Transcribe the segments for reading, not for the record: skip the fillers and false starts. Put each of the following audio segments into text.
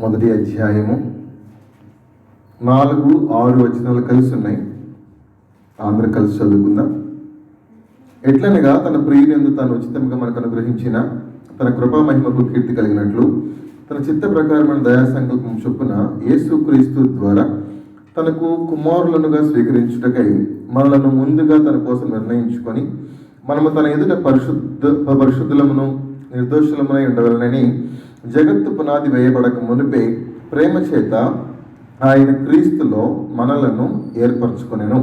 మొదటి అధ్యాయము 4, 6 వచనాలు కలిసి ఉన్నాయి. అందరూ కలిసి చదువుకుందాం. ఎట్లనగా తన ప్రియునందు తాను ఉచితంగా మనకు అనుగ్రహించిన తన కృపా మహిమకు కీర్తి కలిగినట్లు తన చిత్త ప్రకారమైన దయా సంకల్పం చొప్పున యేసుక్రీస్తు ద్వారా తనకు కుమారులనుగా స్వీకరించుటకై మనలను ముందుగా తన కోసం నిర్ణయించుకొని మనము తన ఎదుట పరిశుద్ధులమును నిర్దోషులమునై ఉండవలనని జగత్తు పునాది వేయబడక మునిపే ప్రేమ చేత ఆయన క్రీస్తులో మనలను ఏర్పరచుకొనెను.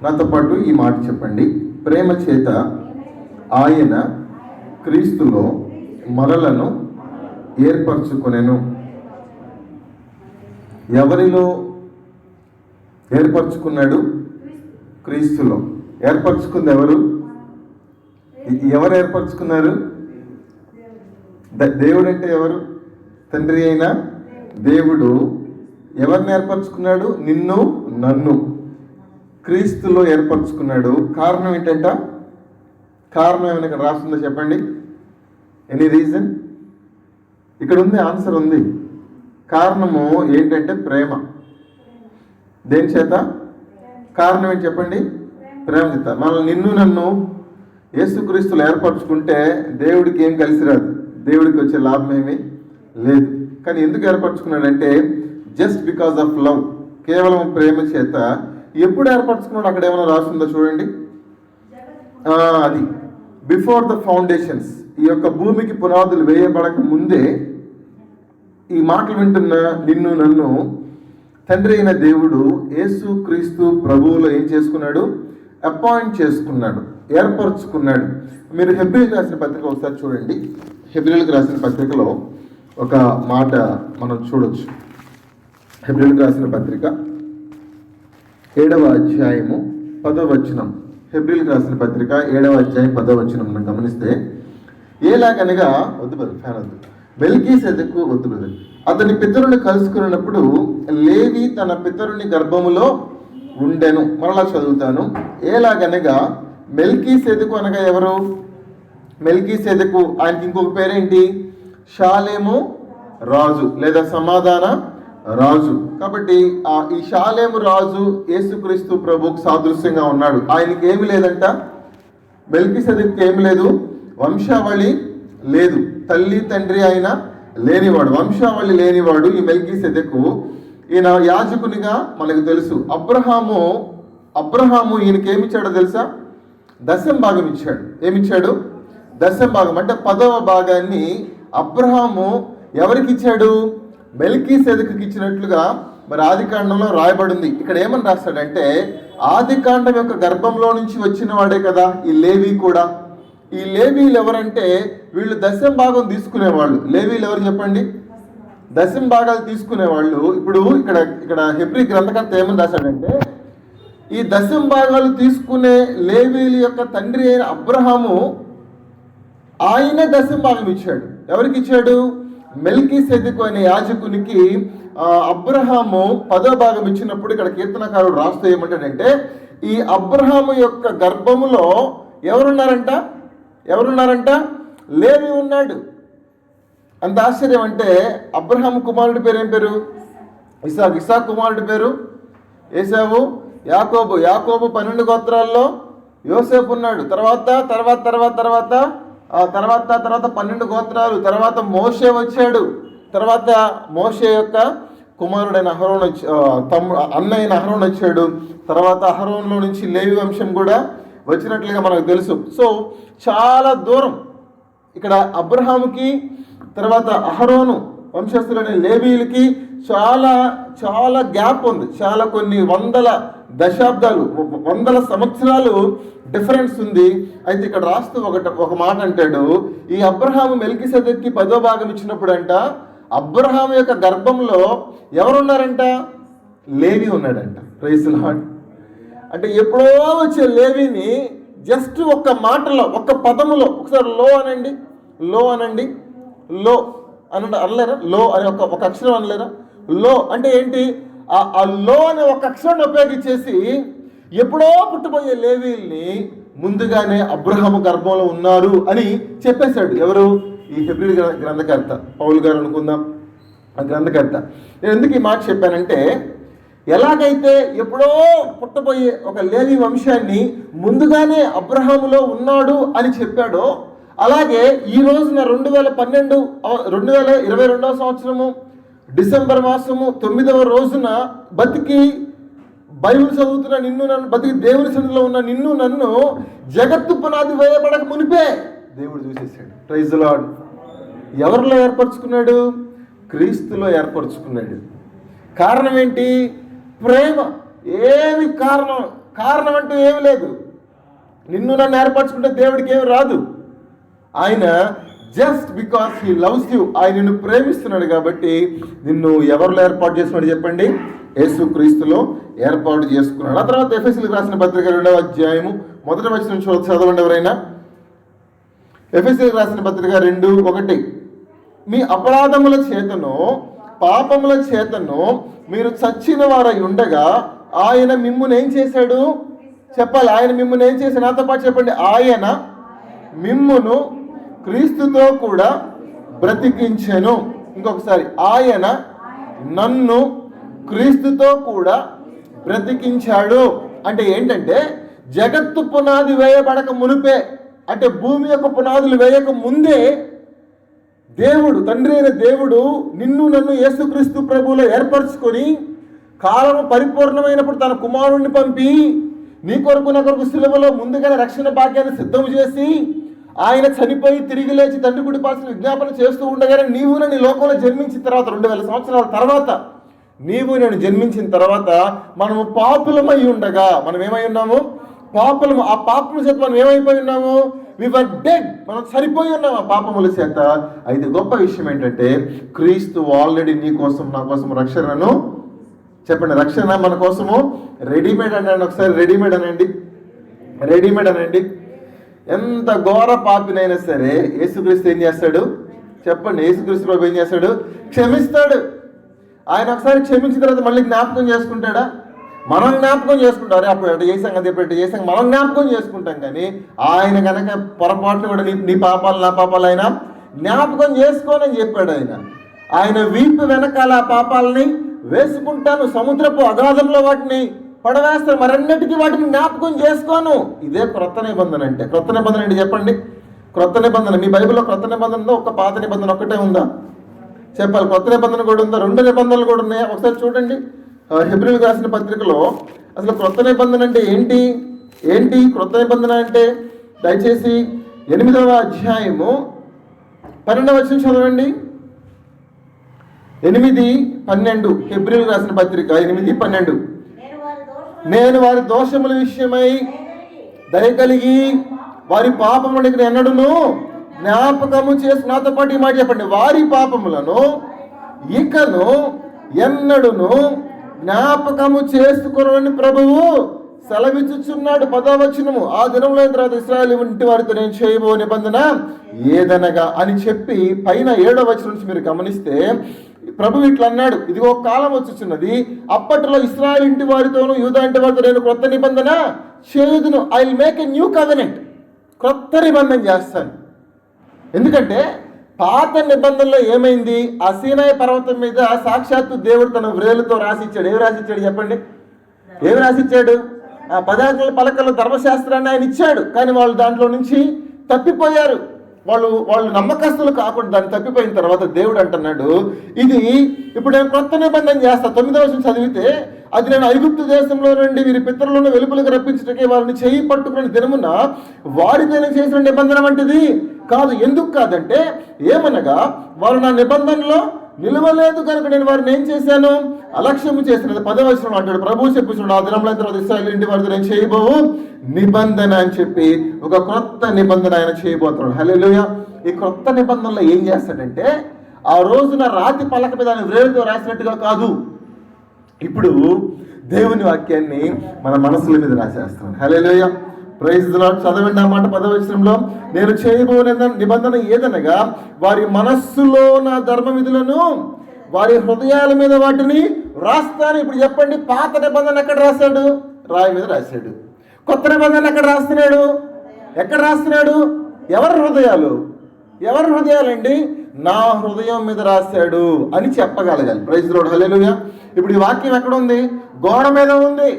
నాతో పాటు ఈ మాట చెప్పండి. ప్రేమ చేత ఆయన క్రీస్తులో మనలను ఏర్పరచుకొనెను. ఎవరిలో ఏర్పరచుకున్నాడు? క్రీస్తులో. ఏర్పరచుకుంది ఎవరు? ఎవరు ఏర్పరచుకున్నారు? దేవుడు అంటే ఎవరు? తండ్రి అయిన దేవుడు ఎవరిని ఏర్పరచుకున్నాడు? నిన్ను నన్ను క్రీస్తులో ఏర్పరచుకున్నాడు. కారణం ఏంటంట? కారణం ఏమైనా ఇక్కడ రాస్తుందో చెప్పండి. Any reason? ఇక్కడ ఉంది, ఆన్సర్ ఉంది. కారణము ఏంటంటే ప్రేమ. దేని చేత? కారణం ఏంటి చెప్పండి? ప్రేమ చేత. మనల్ని నిన్ను నన్ను యేసుక్రీస్తులో ఏర్పరచుకుంటే దేవుడికి ఏం కలిసి రాదు, దేవుడికి వచ్చే లాభం ఏమీ లేదు. కానీ ఎందుకు ఏర్పరచుకున్నాడంటే జస్ట్ బికాజ్ ఆఫ్ లవ్, కేవలం ప్రేమ చేత. ఎప్పుడు ఏర్పరచుకున్నాడు? అక్కడ ఏమైనా రాస్తుందో చూడండి. అది బిఫోర్ ద ఫౌండేషన్స్, ఈ యొక్క భూమికి పునాదులు వేయబడక ముందే ఈ మాటలు వింటున్న నిన్ను నన్ను తండ్రి అయిన దేవుడు యేసుక్రీస్తు ప్రభువులో ఏం చేసుకున్నాడు? అపాయింట్ చేసుకున్నాడు, ఏర్పరచుకున్నాడు. మీరు హెబ్రీలకు రాసిన పత్రిక ఒకసారి చూడండి. హెబ్రీలకు రాసిన పత్రికలో ఒక మాట మనం చూడొచ్చు. హెబ్రీలకు రాసిన పత్రిక 7వ అధ్యాయము 10వ వచనం. హెబ్రీలకు రాసిన పత్రిక 7వ అధ్యాయం 10వ వచనం మనం గమనిస్తే, ఏలాగనగా మెల్కీసెదెకు అతని పితరుని కలుసుకున్నప్పుడు లేవి తన పితరుని గర్భములో ఉండెను. మరలా చదువుతాను. ఏలాగనగా మెల్కీసెదెకు అనగా ఎవరు? మెల్కీసెదెకు ఆయనకి ఇంకొక పేరేంటి? షాలేము రాజు లేదా సమాధాన రాజు. కాబట్టి ఈ షాలేము రాజు యేసుక్రీస్తు ప్రభువుకు సాదృశ్యంగా ఉన్నాడు. ఆయనకి ఏమి లేదంట? మెల్కీసెదెకుకి ఏమి లేదు? వంశావళి లేదు. తల్లి తండ్రి ఆయన లేనివాడు, వంశావళి లేనివాడు ఈ మెల్కీసెదెకు. ఈయన యాజకునిగా మనకు తెలుసు. అబ్రహాము ఈయనకి ఏమిచ్చాడో తెలుసా? దశం భాగం ఇచ్చాడు. ఏమిచ్చాడు? దశం భాగం అంటే 10వ భాగాన్ని అబ్రహాము ఎవరికి ఇచ్చాడు? మెల్కీసెదెకుకి ఇచ్చినట్లుగా మరి ఆదికాండంలో రాయబడింది. ఇక్కడ ఏమని రాస్తాడంటే, ఆదికాండం యొక్క గర్భంలో నుంచి వచ్చిన వాడే కదా ఈ లేవి కూడా. ఈ లేవీలు ఎవరంటే వీళ్ళు దశం భాగం తీసుకునేవాళ్ళు. లేవీలు ఎవరు చెప్పండి? దశం భాగాలు తీసుకునేవాళ్ళు. ఇప్పుడు ఇక్కడ హెబ్రీ గ్రంథకర్త ఏమని రాశాడంటే, ఈ దశం భాగాలు తీసుకునే లేవీల యొక్క తండ్రి అయిన అబ్రహాము ఆయన దశం భాగం ఇచ్చాడు. ఎవరికి ఇచ్చాడు? మెల్కీసెదెకు అనే యాజకునికి అబ్రహాము 10వ భాగం ఇచ్చినప్పుడు ఇక్కడ కీర్తనకారుడు రాస్తూ ఏమంటాడంటే, ఈ అబ్రహాము యొక్క గర్భములో ఎవరున్నారంట? లేవి ఉన్నాడు. అంత ఆశ్చర్యం అంటే అబ్రహాము కుమారుడి పేరు ఏం పేరు? ఇసాక్ కుమారుడి పేరు ఏసావు. యాకోబు 12 గోత్రాల్లో యోసేపు ఉన్నాడు. తర్వాత 12 గోత్రాలు. తర్వాత మోషే వచ్చాడు. తర్వాత మోషే యొక్క కుమారుడైన అహరోను అన్నయ్యన అహరోను వచ్చాడు. తర్వాత అహరోన్లో నుంచి లేవి వంశం కూడా వచ్చినట్లుగా మనకు తెలుసు. సో చాలా దూరం ఇక్కడ అబ్రహాముకి, తర్వాత అహరోను వంశస్థులైన లేవీలకి చాలా చాలా గ్యాప్ ఉంది. చాలా కొన్ని వందల సంవత్సరాలు డిఫరెన్స్ ఉంది. అయితే ఇక్కడ రాస్తూ ఒక మాట అంటాడు, ఈ అబ్రహాము మెల్కీసెదెకుకి 10వ భాగం ఇచ్చినప్పుడు అంట అబ్రహాము యొక్క గర్భంలో ఎవరున్నారంట? లేవి ఉన్నాడంట. Praise the lord. అంటే ఎప్పుడో వచ్చే లేవిని జస్ట్ ఒక్క మాటలో, ఒక్క పదములో, ఒకసారి లో అనండి అనలేరా? లో అనే ఒక అక్షరం అనలేరా? లో అంటే ఏంటి? ఆ లో అనే ఒక అక్షరాన్ని ఉపయోగించేసి ఎప్పుడో పుట్టబోయే లేవీల్ని ముందుగానే అబ్రహాము గర్భంలో ఉన్నారు అని చెప్పేశాడు. ఎవరు? ఈ హెబ్రీ గ్రంథకర్త పౌలు గారు అనుకుందాం. ఆ గ్రంథకర్త. నేను ఎందుకు ఈ మాట చెప్పానంటే, ఎలాగైతే ఎప్పుడో పుట్టబోయే ఒక లేవి వంశాన్ని ముందుగానే అబ్రహాములో ఉన్నాడు అని చెప్పాడో, అలాగే ఈ రోజున 2022 సంవత్సరము డిసెంబర్ మాసము 9వ రోజున బతికి బైబిల్ చదువుతున్న నిన్ను నన్ను, బతికి దేవుని సన్నిధిలో ఉన్న నిన్ను నన్ను జగత్తు పునాది వేయబడక మునిపే దేవుడు చూసేసాడు. Praise the lord. ఎవరిలో ఏర్పరచుకున్నాడు? క్రీస్తులో ఏర్పరచుకున్నాడు. కారణం ఏంటి? ప్రేమ. ఏమి కారణం అంటూ ఏమి లేదు. నిన్ను నన్ను ఏర్పరచుకుంటే దేవుడికి ఏమి రాదు. ఆయన just because he loves you, ఆయన నిన్ను ప్రేమిస్తున్నాడు కాబట్టి నిన్ను ఎవరిలో ఏర్పాటు చేసుకున్నాడు చెప్పండి? యేసు క్రీస్తులో ఏర్పాటు చేసుకున్నాడు. ఆ తర్వాత ఎఫెసీయులకు రాసిన పత్రిక 2వ అధ్యాయము 1వ వచనం చదవండి ఎవరైనా. ఎఫెసీయులకు రాసిన పత్రిక 2:1, మీ అపరాధముల చేతను పాపముల చేతను మీరు చచ్చిన వారై ఉండగా ఆయన మిమ్మును ఏం చేశాడు చెప్పాలి? ఆయన మిమ్మును ఏం చేశాడు? నాతో పాటు చెప్పండి. ఆయన మిమ్మును క్రీస్తుతో కూడా బ్రతికించెను. ఇంకొకసారి, ఆయన నన్ను క్రీస్తుతో కూడా బ్రతికించాడు. అంటే ఏంటంటే, జగత్తు పునాది వేయబడక మునిపే, అంటే భూమి యొక్క పునాదులు వేయక ముందే దేవుడు, తండ్రి అయిన దేవుడు నిన్ను నన్ను యేసుక్రీస్తు ప్రభువులో ఏర్పరచుకొని కాలము పరిపూర్ణమైనప్పుడు తన కుమారుణ్ణి పంపి నీ కొరకు నా కొరకు సిలువలో ముందుగానే రక్షణ భాగ్యాన్ని సిద్ధం చేసి ఆయన చనిపోయి తిరిగి లేచి తండ్రి కుడి పార్శ్వన విజ్ఞాపన చేస్తూ ఉండగానే నీవు నన్ను లోకంలో జన్మించిన తర్వాత 2000 సంవత్సరాల తర్వాత నీవు నేను జన్మించిన తర్వాత మనము పాపులమై ఉండగా, మనం ఏమై ఉన్నాము? పాపులము. ఆ పాపముల చేత మనం ఏమైపోయి ఉన్నాము? వి వర్ డెడ్. మనం సరిపోయి ఉన్నాము ఆ పాపముల చేత. అయితే గొప్ప విషయం ఏంటంటే, క్రీస్తు ఆల్రెడీ నీ కోసం నా కోసం రక్షణను, చెప్పండి, రక్షణ మన కోసము రెడీమేడ్ అనండి. ఒకసారి రెడీమేడ్ అనండి. రెడీమేడ్ అనండి. ఎంత ఘోర పాపినైనా సరే యేసుక్రీస్తు ఏం చేస్తాడు చెప్పండి? యేసుక్రీస్తు ప్రభు ఏం చేస్తాడు? క్షమిస్తాడు. ఆయన ఒకసారి క్షమించిన తర్వాత మళ్ళీ జ్ఞాపకం చేసుకుంటాడా? మనం జ్ఞాపకం చేసుకుంటారు. అప్పుడు ఎటు చేసాం కదా, ఇప్పుడు ఎటు చేసాం, మనం జ్ఞాపకం చేసుకుంటాం. కానీ ఆయన కనుక పొరపాట్లు కూడా నీ పాపాలు నా పాపాలు ఆయన జ్ఞాపకం చేసుకోనని చెప్పాడు. ఆయన వీపు వెనకాల ఆ పాపాలని వేసుకుంటాను, సముద్రపు అగాధంలో వాటిని పడవేస్తాను, మరన్నిటికీ వాటిని జ్ఞాపకం చేసుకోను. ఇదే క్రొత్త నిబంధన అంటే. క్రొత్త నిబంధన అంటే చెప్పండి? క్రొత్త నిబంధన మీ బైబిల్లో క్రొత్త నిబంధన ఉందా? ఒక పాత నిబంధన ఒక్కటే ఉందా చెప్పాలి? కొత్త నిబంధన కూడా ఉందా? 2 నిబంధనలు కూడా ఉన్నాయా? ఒకసారి చూడండి. హెబ్రీయులకు రాసిన పత్రికలో అసలు క్రొత్త నిబంధన అంటే ఏంటి క్రొత్త నిబంధన అంటే? దయచేసి 8వ అధ్యాయము 12వ వచనం చదవండి. 8:12 హెబ్రీయులకు రాసిన పత్రిక 8:12. నేను వారి దోషముల విషయమై దయ కలిగి వారి పాపములకు ఎన్నడును జ్ఞాపకము చేసి, నాతో పాటు ఈ మాట చెప్పండి, వారి పాపములను ఇకను ఎన్నడును జ్ఞాపకము చేసుకొనని ప్రభువు సెలవిచ్చుచున్నాడు. 10వ వచనము, ఆ దినంలో తర్వాత ఇశ్రాయేలు ఇంటి వారితో నేను చేయబో నిబంధన ఏదనగా అని చెప్పి పైన 7వ వచనం నుంచి మీరు గమనిస్తే ప్రభు ఇట్లా అన్నాడు, ఇదిగో కాలం వచ్చుచున్నది, అప్పట్లో ఇశ్రాయేలు ఇంటి వారితోనూ యూదా ఇంటి వారితో నేను క్రొత్త నిబంధన చేయుదును. I will make a new covenant. క్రొత్త నిబంధన చేస్తాను. ఎందుకంటే పాత నిబంధనలో ఏమైంది? ఆ సీనాయి పర్వతం మీద సాక్షాత్తు దేవుడు తన వ్రేలుతో రాసిచ్చాడు. ఏమి రాసిచ్చాడు చెప్పండి? ఏమి రాసిచ్చాడు? ఆ 10 ఆజ్ఞల పలకల్లో ధర్మశాస్త్రాన్ని ఆయన ఇచ్చాడు. కానీ వాళ్ళు దాంట్లో నుంచి తప్పిపోయారు. వాళ్ళు నమ్మకస్తులు కాకుండా దాన్ని తప్పిపోయిన తర్వాత దేవుడు అంటున్నాడు, ఇది ఇప్పుడు నేను కొత్త నిబంధన చేస్తా. 9వ వచనం చదివితే, అది నేను ఐగుప్తు దేశంలో నుండి వీరి పితరులను వెలుపలకు రప్పించటకే వారిని చేయి పట్టుకునే దినమున వారితో నేను చేసిన నిబంధన వంటిది కాదు. ఎందుకు కాదంటే, ఏమనగా వారు నా నిబంధనలో నిలవలేదు కనుక నేను వారిని ఏం చేశాను? అలక్ష్యము చేసినది. 10వ వచనం అంటాడు, ప్రభువు చెప్పుచున్నాడు, ఆ దినంలో తర్వాత ఇశ్రాయేలు ఇంటి వారితో నేను చేయబోవు నిబంధన అని చెప్పి ఒక క్రొత్త నిబంధన ఆయన చేయబోతున్నాడు. హల్లెలూయా. ఈ క్రొత్త నిబంధనలో ఏం చేస్తాడంటే, ఆ రోజున రాతి పలక మీద ఆయన వ్రేలుతో రాసినట్టుగా కాదు, ఇప్పుడు దేవుని వాక్యాన్ని మన మనసుల మీద రాసేస్తాం. హల్లెలూయా. Praise the Lord. చదవండి ఆ మాట 10వ వచనంలో, నేను చేయబోయే నిబంధన ఏదనగా వారి మనస్సులో నా ధర్మ విధులను వారి హృదయాల మీద వాటిని రాస్తాను. ఇప్పుడు చెప్పండి, పాత నిబంధన ఎక్కడ రాశాడు? రాయి మీద రాశాడు. కొత్త నిబంధన ఎక్కడ రాస్తున్నాడు? ఎవరి హృదయాలు? ఎవరి హృదయాలండి? నా హృదయం మీద రాశాడు అని చెప్పగలగాలి. Praise the Lord, hallelujah. ఇప్పుడు ఈ వాక్యం ఎక్కడ ఉంది? గోడ మీద ఉంది.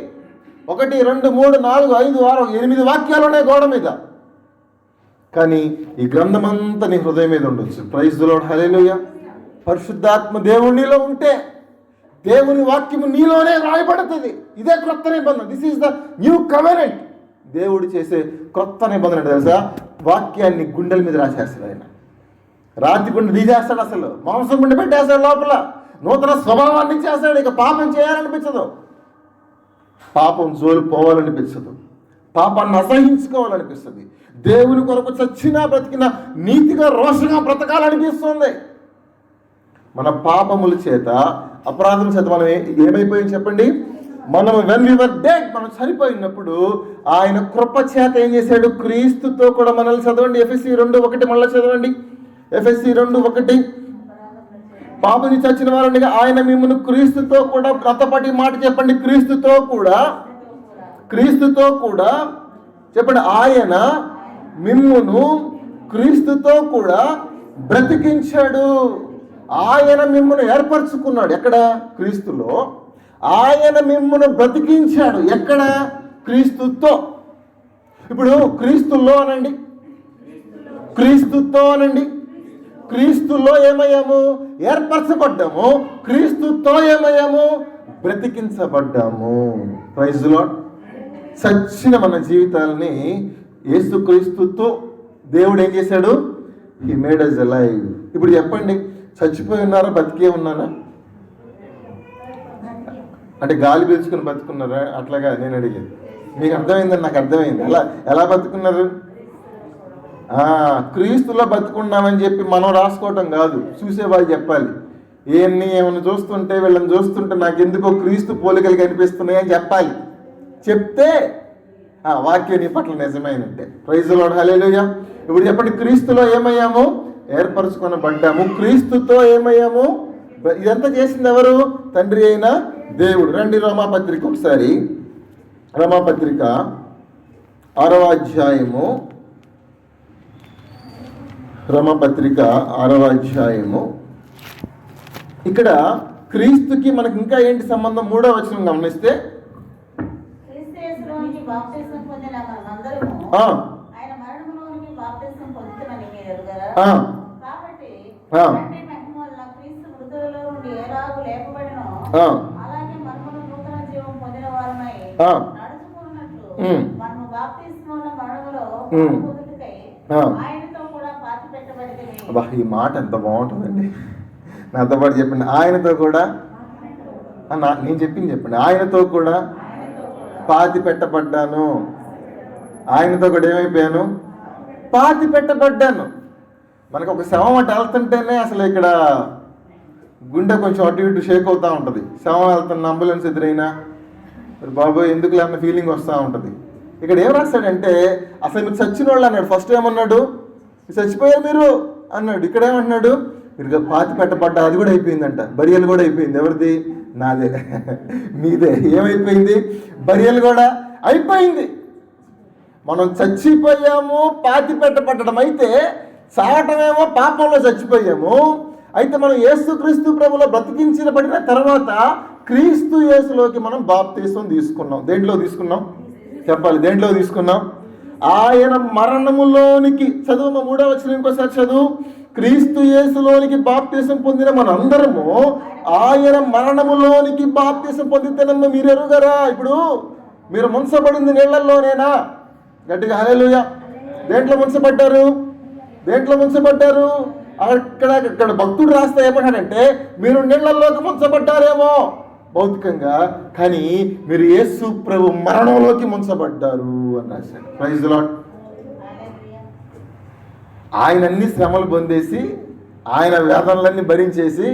1, 2, 3, 4, 5, 6, 8 వాక్యాలు ఉన్నాయి గోడ మీద. కానీ ఈ గ్రంథం అంతా నీ హృదయం మీద ఉండొచ్చు. ప్రైజ్ ది లార్డ్, హల్లెలూయా. పరిశుద్ధాత్మ దేవుడు నీలో ఉంటే దేవుని వాక్యము నీలోనే రాయబడుతుంది. ఇదే క్రొత్త నిబంధన. This is the new covenant. దేవుడు చేసే క్రొత్త నిబంధన తెలుసా? వాక్యాన్ని గుండెల మీద రాసేస్తాడు ఆయన. రాతి గుండె తీసేస్తాడు, అసలు మాంసం గుండె పెట్టేస్తాడు, లోపల నూతన స్వభావాన్ని చేస్తాడు. ఇక పాపం చేయాలనిపించదు, పాపం జోలు పోవాలనిపించదు, పాపాన్ని అసహించుకోవాలనిపిస్తుంది. దేవుని కొరకు చచ్చినా బ్రతికినా నీతిగా రోషంగా బ్రతకాలనిపిస్తుంది. మన పాపముల చేత అపరాధం చేత మనం ఏమైపోయింది చెప్పండి? మనం వెన్ వి వర్ డెడ్, మనం చనిపోయినప్పుడు ఆయన కృప చేత ఏం చేశాడు? క్రీస్తుతో కూడా మనల్ని చదవండి. ఎఫెసీ 2:1 మళ్ళీ చదవండి. ఎఫెసీ 2:1 పాపని చచ్చిన వారండి ఆయన మిమ్మల్ని క్రీస్తుతో కూడా, ప్రతపటి మాట చెప్పండి, క్రీస్తుతో కూడా చెప్పండి, ఆయన మిమ్మును క్రీస్తుతో కూడా బ్రతికించాడు. ఆయన మిమ్మల్ని ఏర్పరచుకున్నాడు. ఎక్కడ? క్రీస్తులో. ఆయన మిమ్మల్ని బ్రతికించాడు. ఎక్కడ? క్రీస్తుతో. ఇప్పుడు క్రీస్తులో అనండి, క్రీస్తుతో అనండి. క్రీస్తులో ఏమయ్యాము? ఏర్పరచబడ్డాము. క్రీస్తుతో ఏమయ్యాము? బ్రతికించబడ్డాము. Praise the Lord. చచ్చిన మన జీవితాలని యేసుక్రీస్తుతో దేవుడు ఏం చేశాడు? He made us alive. ఇప్పుడు చెప్పండి, చచ్చిపోయి ఉన్నారా, బతికే ఉన్నారా? అంటే గాలి పీల్చుకుని బతుకున్నారా? అట్లాగా నేను అడిగేది. మీకు అర్థమైందని నాకు అర్థమైంది. ఎలా బతుకున్నారు? క్రీస్తులో బతుకున్నామని చెప్పి మనం రాసుకోవటం కాదు, చూసేవాళ్ళు చెప్పాలి. ఏమైనా చూస్తుంటే, వీళ్ళని చూస్తుంటే నాకు ఎందుకో క్రీస్తు పోలికలు కనిపిస్తున్నాయి అని చెప్పాలి. చెప్తే వాక్యం నీ పట్ల నిజమైనట్టే. Praise the Lord, hallelujah. ఇప్పుడు చెప్పండి, క్రీస్తులో ఏమయ్యాము? ఏర్పరచుకొనబడ్డాము. క్రీస్తుతో ఏమయ్యాము? ఇదంతా చేసింది ఎవరు? తండ్రి అయిన దేవుడు. రండి రోమాపత్రిక ఒకసారి. రోమాపత్రిక 6వ అధ్యాయము. రోమాపత్రిక 6వ అధ్యాయము. ఇక్కడ క్రీస్తుకి మనకి ఇంకా ఏంటి సంబంధం? 3వ వచనం గమనిస్తే, ఈ మాట ఎంత బాగుంటుందండి. నాతో పాటు చెప్పండి, ఆయనతో కూడా. నేను చెప్పింది చెప్పండి. ఆయనతో కూడా పాతి పెట్టబడ్డాను. ఆయనతో కూడా ఏమైపోయాను? పాతి పెట్టబడ్డాను. మనకు ఒక శవం అటు వెళ్తుంటేనే అసలు ఇక్కడ గుండె కొంచెం అటు ఇటు షేక్ అవుతూ ఉంటుంది. శవం వెళ్తున్న అంబులెన్స్ ఎదురైనా బాబోయ్ ఎందుకు లేని ఫీలింగ్ వస్తూ ఉంటుంది. ఇక్కడ ఏం రాస్తాడంటే, అసలు మీరు చచ్చిన వాళ్ళు అన్నాడు. ఫస్ట్ ఏమన్నాడు? చచ్చిపోయారు మీరు అన్నాడు. ఇక్కడ ఏమంటున్నాడు? మీరు పాతి పెట్టబడ్డా. అది కూడా అయిపోయిందంట. బరియలు కూడా అయిపోయింది. ఎవరిది? నాదే, మీదే. ఏమైపోయింది? బరియలు కూడా అయిపోయింది. మనం చచ్చిపోయాము, పాతి పెట్టబడ్డం అయితే, చావటమేమో పాపంలో చచ్చిపోయాము. అయితే మనం యేసుక్రీస్తు ప్రభులో బ్రతికించబడిన తర్వాత క్రీస్తు యేసులోకి మనం బాప్తిసం తీసుకున్నాం. దేంట్లో తీసుకున్నాం చెప్పాలి? దేంట్లో తీసుకున్నాం? ఆయన మరణములోనికి. చదువు 3వ వచనం ఇంకోసారి చదువు. క్రీస్తు యేసులోనికి బాప్తిసం పొందిన మనందరము ఆయన మరణములోనికి బాప్తిసం పొందితేనమ్మా మీరు ఎరుగరా? ఇప్పుడు మీరు ముంచబడింది నీళ్లలోనేనా? గట్టిగా హల్లెలూయా. దేంట్లో ముంచబడ్డారు? దేంట్లో ముంచబడ్డారు? అక్కడ భక్తుడు రాస్తే ఏమంటాడంటే, మీరు నీళ్లలోకి ముంచబడ్డారేమో భౌతికంగా, కానీ మీరు యేసు ప్రభు మరణంలోకి ముంచబడ్డారు అని రాశాడు. Praise the lord. ఆయన అన్ని శ్రమలు పొందేసి, ఆయన వేదనలన్నీ భరించేసి,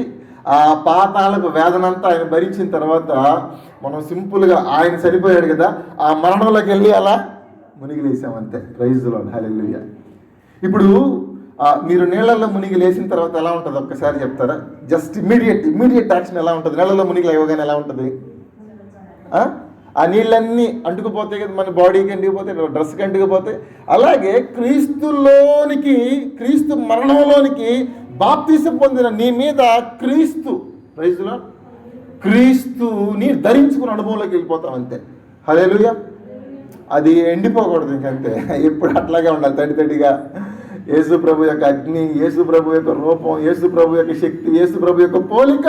ఆ పాతాలకు వేదనంతా ఆయన భరించిన తర్వాత మనం సింపుల్గా ఆయన చనిపోయాడు కదా, ఆ మరణంలోకి వెళ్ళి అలా మునిగి లేసామంతే. Praise the Lord, hallelujah. ఇప్పుడు మీరు నీళ్ళల్లో మునిగి లేచిన తర్వాత ఎలా ఉంటుంది ఒక్కసారి చెప్తారా? జస్ట్ ఇమ్మీడియట్ యాక్షన్ ఎలా ఉంటుంది? నీళ్ళలో మునిగి లేవగానే ఎలా ఉంటుంది? ఆ నీళ్ళన్నీ అంటుకుపోతాయి కదా, మన బాడీకి అంటుకుపోతాయి, డ్రెస్కి అంటుకుపోతాయి. అలాగే క్రీస్తులోనికి, క్రీస్తు మరణంలోనికి బాప్తిసం పొందిన నీ మీద క్రీస్తు రైతులో క్రీస్తుని ధరించుకున్న అనుభవంలోకి వెళ్ళిపోతాం అంతే. హల్లెలూయా. అది ఎండిపోకూడదు ఇంకంతే, ఎప్పుడు అట్లాగే ఉండాలి, తడిగా. యేసు ప్రభు యొక్క అగ్ని, యేసు ప్రభు యొక్క రూపం, యేసు ప్రభు యొక్క శక్తి, యేసు ప్రభు యొక్క పోలిక.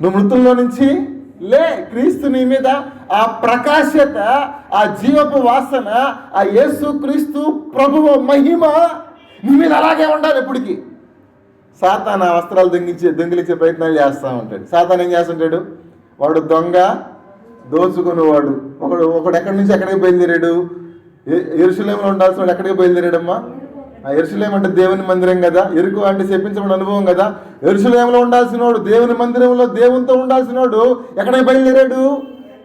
నువ్వు మృతుల్లో నుంచి లే, క్రీస్తు నీ మీద ఆ ప్రకాశత, ఆ జీవపు వాసన, ఆ యేసు క్రీస్తు ప్రభువు మహిమ నీ మీద అలాగే ఉండాలి ఎప్పటికీ. సాతాను ఆ వస్త్రాలు దొంగిలించే ప్రయత్నాలు చేస్తూ ఉంటాడు. సాతాను ఏం చేస్తుంటాడు? వాడు దొంగ, దోచుకునేవాడు. ఒకడు ఎక్కడి నుంచి ఎక్కడికి బయలుదేరాడు? యెరూషలేములో ఉండాల్సిన వాడు ఎక్కడికి బయలుదేరాడమ్మా? యెరూషలేము అంటే దేవుని మందిరం కదా, ఎరుకు అంటే చెప్పించబడిన అనుభవం కదా. యెరూషలేములో ఉండాల్సిన వాడు, దేవుని మందిరంలో దేవునితో ఉండాల్సిన వాడు ఎక్కడికి బయలుదేరాడు?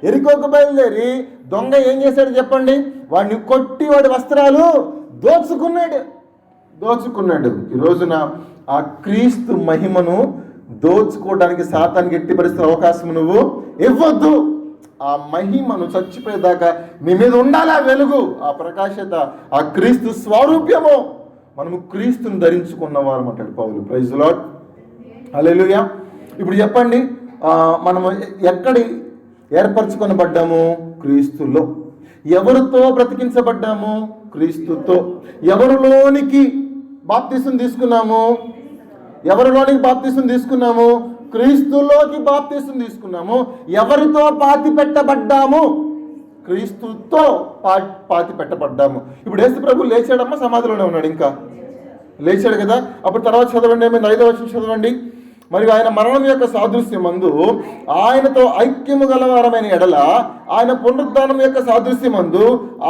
ఎరుకోకు బయలుదేరి దొంగ ఏం చేశాడు చెప్పండి? వాడిని కొట్టి వాడి వస్త్రాలు దోచుకున్నాడు. ఈ రోజున ఆ క్రీస్తు మహిమను దోచుకోవడానికి సాతానికి ఎట్టి పరిస్థితుల అవకాశం నువ్వు ఇవ్వద్దు. ఆ మహిమను చచ్చిపోయేదాకా మీ మీద ఉండాలి, ఆ వెలుగు, ఆ ప్రకాశత, ఆ క్రీస్తు స్వరూప్యము. మనము క్రీస్తుని ధరించుకున్నవారు అంటాడు పౌలు. Praise the Lord. హల్లెలూయా. ఇప్పుడు చెప్పండి, మనము ఎక్కడ ఏర్పరచుకొనబడ్డాము? క్రీస్తులో. ఎవరితో బ్రతికించబడ్డాము? క్రీస్తుతో. ఎవరిలోనికి బాప్తిసం తీసుకున్నాము? క్రీస్తులోకి బాప్తిసం తీసుకున్నాము. ఎవరితో పాతి పెట్టబడ్డాము? క్రీస్తుతో పాతి పెట్టబడ్డాము. ఇప్పుడు యేసు ప్రభు లేచాడమ్మా, సమాధిలోనే ఉన్నాడు, ఇంకా లేచాడు కదా. అప్పుడు తర్వాత చదవండి, 5వ వచనం చదవండి. మరియు ఆయన మరణం యొక్క సాదృశ్యమందు ఆయనతో ఐక్యము గలవారమైన ఎడల, ఆయన పునరుద్ధానం యొక్క సాదృశ్యమందు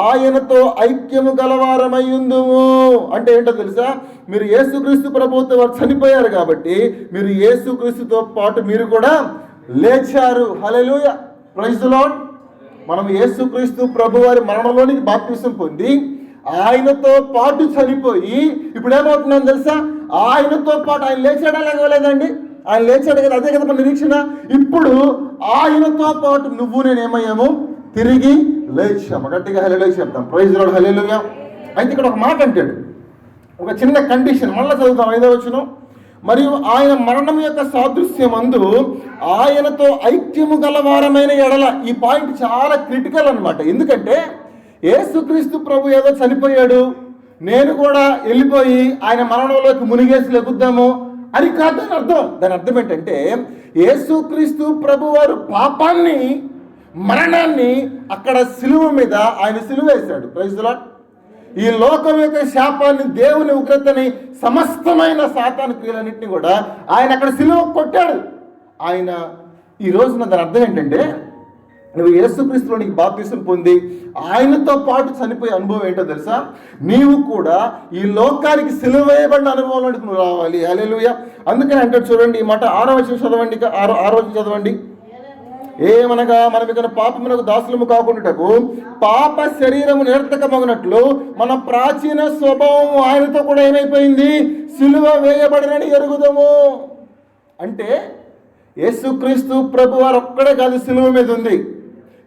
ఆయనతో ఐక్యము గలవారమయ్యుందుము. అంటే ఏంటో తెలుసా? మీరు యేసుక్రీస్తు ప్రభువుతో వారు చనిపోయారు కాబట్టి మీరు యేసుక్రీస్తుతో పాటు మీరు కూడా లేచారు. హల్లెలూయా. Praise the Lord. మనం యేసుక్రీస్తు ప్రభు వారి మరణంలోనికి బాప్తిసం పొంది ఆయనతో పాటు చనిపోయి ఇప్పుడు ఏమవుతుందని తెలుసా? ఆయనతో పాటు ఆయన లేచాడా లేకపోలేదండి? ఆయన లేచాడు కదా, అదే కదా మన నిరీక్షణ. ఇప్పుడు ఆయనతో పాటు నువ్వు నేను ఏమయ్యాము? తిరిగి లేచాము. గట్టిగా హల్లెలూయా చెప్తాం. Praise the Lord. హల్లెలూయా. అయితే ఇక్కడ ఒక మాట అంటాడు, ఒక చిన్న కండిషన్, మళ్ళీ చదువుతాం 5వ వచనం. మరియు ఆయన మరణం యొక్క సాదృశ్యమందు ఆయనతో ఐక్యము గలవారమైన ఎడల. ఈ పాయింట్ చాలా క్రిటికల్ అన్నమాట. ఎందుకంటే యేసుక్రీస్తు ప్రభు ఏదో చనిపోయాడు, నేను కూడా వెళ్ళిపోయి ఆయన మరణంలోకి మునిగేసి లెగుద్దాము అని కాదు దాని అర్థం. దాని అర్థం ఏంటంటే యేసుక్రీస్తు ప్రభు వారు పాపాన్ని, మరణాన్ని అక్కడ సిలువ మీద ఆయన సిలువ వేశాడు. Praise the lord. ఈ లోకం యొక్క శాపాన్ని, దేవుని ఉగ్రతని, సమస్తమైన సాతాను క్రియలన్నింటినీ కూడా ఆయన అక్కడ సిలువ కొట్టాడు. ఆయన ఈ రోజున దాని అర్థం ఏంటంటే నువ్వు యేసుక్రీస్తులోనికి బాప్తిసం పొంది ఆయనతో పాటు చనిపోయే అనుభవం ఏంటో తెలుసా? నీవు కూడా ఈ లోకానికి సిలువ వేయబడిన అనుభవంలోనికి నువ్వు రావాలి. హల్లెలూయా. అందుకని అంటాడు చూడండి ఈ మాట. 6వ వచనం చదవండి. 6వ వచనం చదవండి. ఏమనగా మనం ఇక పాపమునకు దాసులము కాకుండాటకు పాప శరీరము నిరర్థకమగునట్లు మన ప్రాచీన స్వభావం ఆయనతో కూడా ఏమైపోయింది? సిలువ వేయబడినని ఎరుగుదము. అంటే యేసుక్రీస్తు ప్రభు వారు ఒక్కడే కాదు సిలువ మీద ఉంది.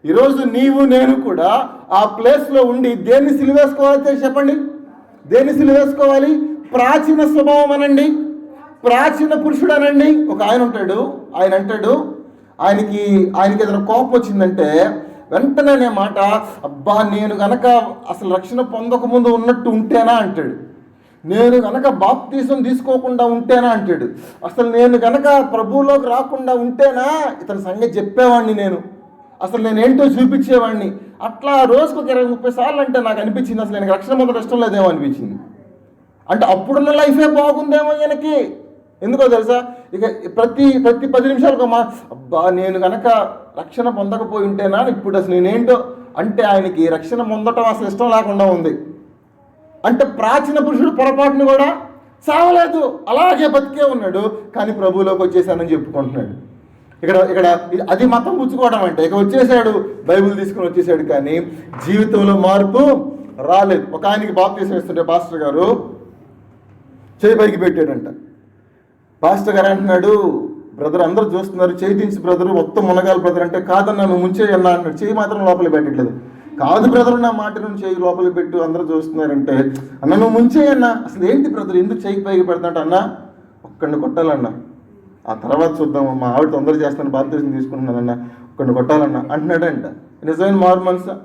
ఈరోజు నీవు నేను కూడా ఆ ప్లేస్లో ఉండి దేన్ని సిలువేసుకోవాలి చెప్పండి? దేన్ని సిలువేసుకోవాలి? ప్రాచీన స్వభావం అనండి, ప్రాచీన పురుషుడు అనండి. ఒక ఆయన ఉంటాడు, ఆయన అంటాడు, ఆయనకి ఏదైనా కోపం వచ్చిందంటే వెంటనే మాట, అబ్బా నేను గనక అసలు రక్షణ పొందకముందు ఉన్నట్టు ఉంటేనా అంటాడు. నేను గనక బాప్తిసం తీసుకోకుండా ఉంటేనా అంటాడు. అసలు నేను గనక ప్రభువులోకి రాకుండా ఉంటేనా ఇతని సంగతి చెప్పేవాడిని, అసలు నేను ఏంటో చూపించేవాడిని. అట్లా రోజుకు 20-30 సార్లు అంటే నాకు అనిపించింది అసలు నేను రక్షణ పొందడం ఇష్టం లేదేమో అనిపించింది. అంటే అప్పుడున్న లైఫే బాగుందేమో ఈయనకి. ఎందుకో తెలుసా? ఇక ప్రతి 10 నిమిషాలకు అబ్బా నేను కనుక రక్షణ పొందకపోయి ఉంటేనా ఇప్పుడు అసలు నేనేంటో అంటే ఆయనకి రక్షణ పొందటం అసలు ఇష్టం లేకుండా ఉంది. అంటే ప్రాచీన పురుషుడు పొరపాటును కూడా చావలేదు, అలాగే బతికే ఉన్నాడు, కానీ ప్రభువులోకి వచ్చేసానని చెప్పుకుంటున్నాడు. ఇక్కడ అది మతం పుచ్చుకోవడం అంటే ఇక వచ్చేసాడు, బైబిల్ తీసుకుని వచ్చేసాడు, కానీ జీవితంలో మార్పు రాలేదు. ఒక ఆయనకి బాప్తిసం ఇస్తుంటే పాస్టర్ గారు చేయి పైకి పెట్టాడంట. పాస్టర్ గారు అంటున్నాడు, బ్రదర్ అందరూ చూస్తున్నారు, చేయి దించి బ్రదరు మొత్తం మునగాలి బ్రదర్ అంటే, కాదన్నా నువ్వు ముంచేయన్నా అన్నాడు. చేయి మాత్రం లోపలికి పెట్టట్లేదు. కాదు బ్రదర్ నా మాట నుంచి చేయి లోపలికి పెట్టు, అందరూ చూస్తున్నారంటే, అన్న నువ్వు ముంచేయన్నా. అసలు ఏంటి బ్రదర్ ఎందుకు చేయికి పైకి పెడతాంట? అన్నా ఒక్కడిని కొట్టాలన్నా, ఆ తర్వాత చూద్దాం, మా ఆవిడ తొందర చేస్తాను బాప్తిజం తీసుకుంటున్నానన్నా, ఒక్కడిని కొట్టాలన్నా అంటున్నాడంట. నిజమైన మారు మనసా?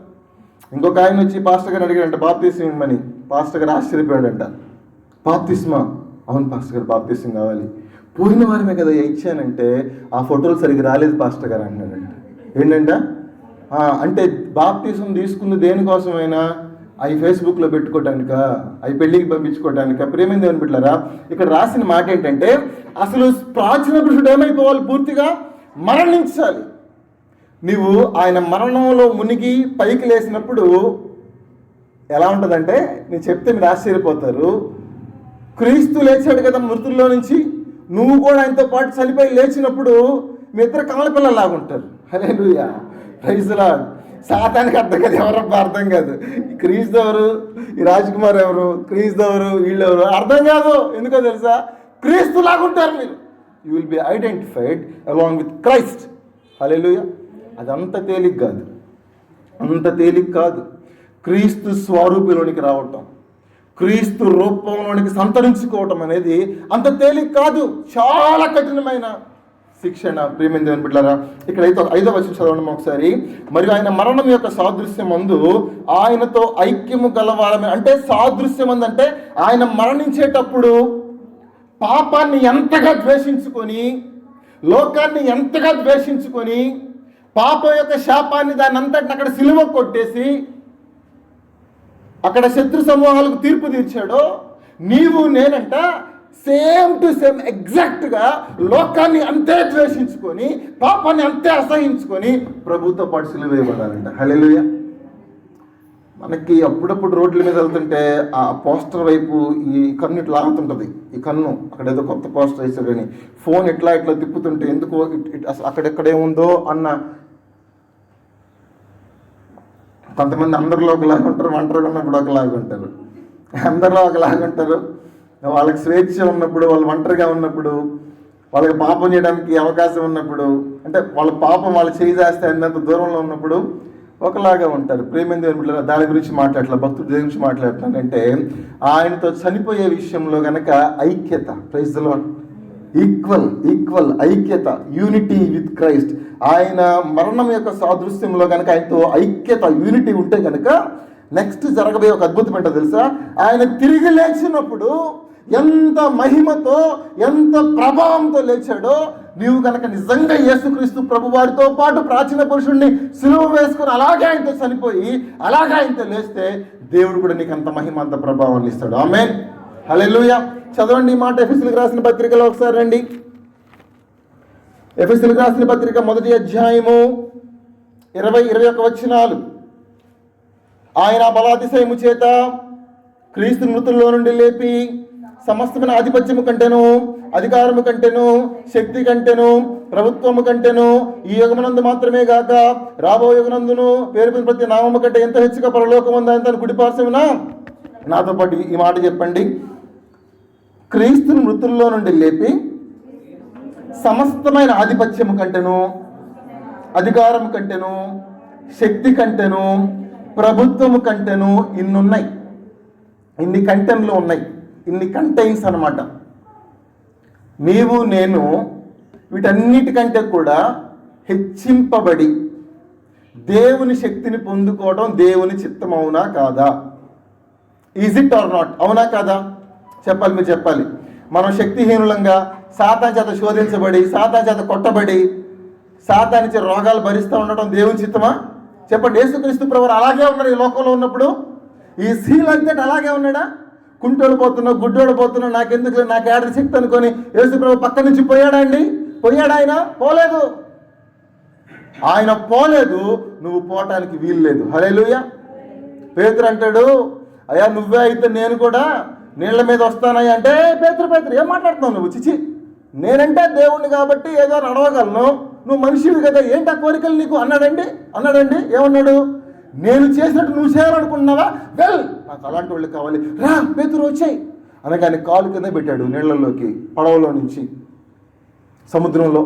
ఇంకొక ఆయన వచ్చి పాస్టర్ గారు అడిగాడంట బాప్తిజం ఇవ్వమని. పాస్టర్ గారు ఆశ్చర్యపోయాడంట. బాప్తిస్మా? అవును పాస్టర్ గారు బాప్తిజం కావాలి. పోయిన వారమే కదా ఇచ్చానంటే, ఆ ఫోటోలు సరిగ్గా రాలేదు పాస్టర్ గారు అన్నాడంట. ఏంటంట అంటే బాప్తిజం తీసుకుంది దేనికోసమైనా? అవి ఫేస్బుక్లో పెట్టుకోవటానిక, అవి పెళ్ళికి పంపించుకోవటానిక? ప్రేమేంది అని పెట్టారా? ఇక్కడ రాసిన మాట ఏంటంటే, అసలు ప్రాచీన పురుషుడు ఏమైపోవాలి? పూర్తిగా మరణించాలి. నీవు ఆయన మరణంలో మునిగి పైకి లేచినప్పుడు ఎలా ఉంటుందంటే, నేను చెప్తే మీరు ఆశ్చర్యపోతారు. క్రీస్తు లేచాడు కదా మృతుల్లో నుంచి, నువ్వు కూడా ఆయనతో పాటు చనిపోయి లేచినప్పుడు మీ ఇద్దరు కమల పిల్లలాగా ఉంటారు. హల్లెలూయా, ప్రైజ్ ది లార్డ్. సాతానికి అర్థం కాదు, ఎవరబ్బా అర్థం కాదు. క్రీస్తు ఎవరు, ఈ రాజ్కుమార్ ఎవరు, క్రీస్తు ఎవరు, వీళ్ళెవరు అర్థం కాదు. ఎందుకో తెలుసా? క్రీస్తు లాగా ఉంటారు మీరు. You will be identified along with Christ. Hallelujah. అది అంత తేలిక కాదు, అంత తేలిక కాదు. క్రీస్తు స్వరూపిలోనికి రావటం, క్రీస్తు రూపంలోనికి సంతరించుకోవటం అనేది అంత తేలిక కాదు. చాలా కఠినమైన శిక్షణ. ప్రియమైన దేవుని బిడ్డలారా, ఇక్కడైతే 5వ వచనం చదవండి ఒకసారి. మరియు ఆయన మరణం యొక్క సాదృశ్యమందు ఆయనతో ఐక్యము గలవారమే. అంటే సాదృశ్యమందు అంటే ఆయన మరణించేటప్పుడు పాపాన్ని ఎంతగా ద్వేషించుకొని, లోకాన్ని ఎంతగా ద్వేషించుకొని, పాపం యొక్క శాపాన్ని దాన్ని అంతటిని అక్కడ సిలువ కొట్టేసి అక్కడ శత్రు సమూహాలకు తీర్పు తీర్చాడో, నీవు నేనంట సేమ్ టు సేమ్ ఎగ్జాక్ట్గా లోకాన్ని అంతే ద్వేషించుకొని, పాపాన్ని అంతే అసహించుకొని ప్రభుతో పాటు సిలువ వేయబడాలంట. హల్లెలూయా. మనకి అప్పుడప్పుడు రోడ్ల మీద వెళ్తుంటే ఆ పోస్టర్ వైపు ఈ కన్ను ఇట్లా లాగుతుంటుంది. ఈ కన్ను అక్కడ ఏదో కొత్త పోస్టర్ వేసారు కానీ, ఫోన్ ఇట్లా తిప్పుతుంటే ఎందుకో అక్కడెక్కడేముందో అన్న. కొంతమంది అందరిలో ఒకలాగా ఉంటారు, ఒంటరిగా ఉన్నప్పుడు ఒకలాగా ఉంటారు. అందరిలో ఒకలాగా ఉంటారు. వాళ్ళకి స్వేచ్ఛ ఉన్నప్పుడు, వాళ్ళు ఒంటరిగా ఉన్నప్పుడు, వాళ్ళకి పాపం చేయడానికి అవకాశం ఉన్నప్పుడు, అంటే వాళ్ళ పాపం వాళ్ళు చేస్తే అన్నంత దూరంలో ఉన్నప్పుడు ఒకలాగా ఉంటారు. ప్రేమ దేవుని దాని గురించి మాట్లాడట్లా, భక్తుడు దేని గురించి మాట్లాడుతున్నానంటే, ఆయనతో చనిపోయే విషయంలో కనుక ఐక్యత. Praise the lord. ఈక్వల్ ఐక్యత, యూనిటీ విత్ క్రైస్ట్. ఆయన మరణం యొక్క సాదృశ్యంలో కనుక ఆయనతో ఐక్యత, యూనిటీ ఉంటే కనుక నెక్స్ట్ జరగబోయే ఒక అద్భుతం ఏంటో తెలుసా? ఆయన తిరిగి లేచినప్పుడు ఎంత మహిమతో, ఎంత ప్రభావంతో లేచాడో, నీవు కనుక నిజంగా యేసుక్రీస్తు ప్రభు వారితో పాటు ప్రాచీన పురుషుడిని సిలువ వేసుకుని అలాగే ఆయనతో చనిపోయి అలాగే ఆయనతో లేస్తే దేవుడు కూడా నీకు అంత మహిమ, అంత ప్రభావాన్ని ఇస్తాడు. ఆమేన్. హల్లెలూయా. చదవండి ఈ మాట ఎఫెసీయులకు రాసిన పత్రికలో ఒకసారి రండి. ఎఫెసీయులకు రాసిన పత్రిక 1వ అధ్యాయము 20-21 వచనాలు. ఆయన బలాతిశయము చేత క్రీస్తు మృతుల్లో నుండి లేపి సమస్తమైన ఆధిపత్యము కంటేను, అధికారము కంటేను, శక్తి కంటేను, ప్రభుత్వము కంటేను, ఈ యుగమునందు మాత్రమే గాక రాబో యుగనందును పేరు ప్రతి నామము కంటే ఎంత హెచ్చుగా పరలోకం ఉందని కుడిపార్శ్వమున నాతో పాటు ఈ మాట చెప్పండి. క్రీస్తుని మృతుల్లో నుండి లేపి సమస్తమైన ఆధిపత్యము కంటేను, అధికారం కంటేను, శక్తి కంటేను, ప్రభుత్వము కంటేను ఇన్నున్నాయి. ఇన్ని కంటెన్లు ఉన్నాయి, ఇన్ని కంటైన్స్ అన్నమాట. నీవు నేను వీటన్నిటికంటే కూడా హెచ్చింపబడి దేవుని శక్తిని పొందుకోవడం దేవుని చిత్తం. అవునా కాదా? Is it or not? అవునా కాదా? చెప్పాలి, మీరు చెప్పాలి. మనం శక్తిహీనులంగా సాతాను చేత శోధించబడి, సాతాను చేత కొట్టబడి, సాతాను చే రోగాలు భరిస్తూ ఉండటం దేవుని చిత్తమా? చెప్పండి. యేసుక్రీస్తు ప్రభువు అలాగే ఉన్నాడు ఈ లోకంలో ఉన్నప్పుడు. ఈ సీల్ అంతటి అలాగే ఉన్నాడా? కుంటోడు పోతున్నావు, గుడ్డోడు పోతున్నావు, నాకెందుకు, నాకు ఏడాది శక్తి అనుకొని యేసు ప్రభు పక్క నుంచి పోయాడా అండి? పోయాడు ఆయన? పోలేదు. ఆయన పోలేదు, నువ్వు పోవటానికి వీలు లేదు. హల్లెలూయా. పేతురు అంటాడు, అయ్యా నువ్వే అయితే నేను కూడా నీళ్ళ మీద వస్తానయ్యా అంటే, పేతురు ఏం మాట్లాడుతున్నావు నువ్వు? చిచి, నేనంటే దేవుణ్ణి కాబట్టి ఏదో నడవగలను, నువ్వు మనిషివి కదా, ఏంటి ఆ కోరికలు నీకు అన్నాడండి. ఏమన్నాడు? నేను చేసినట్టు నువ్వు చేయాలనుకుంటున్నావా? వెల్, నాకు అలాంటి వాళ్ళు కావాలి, రా పేతురు వచ్చాయి అనగానే కాలు కింద పెట్టాడు నీళ్లలోకి, పడవలో నుంచి. సముద్రంలో.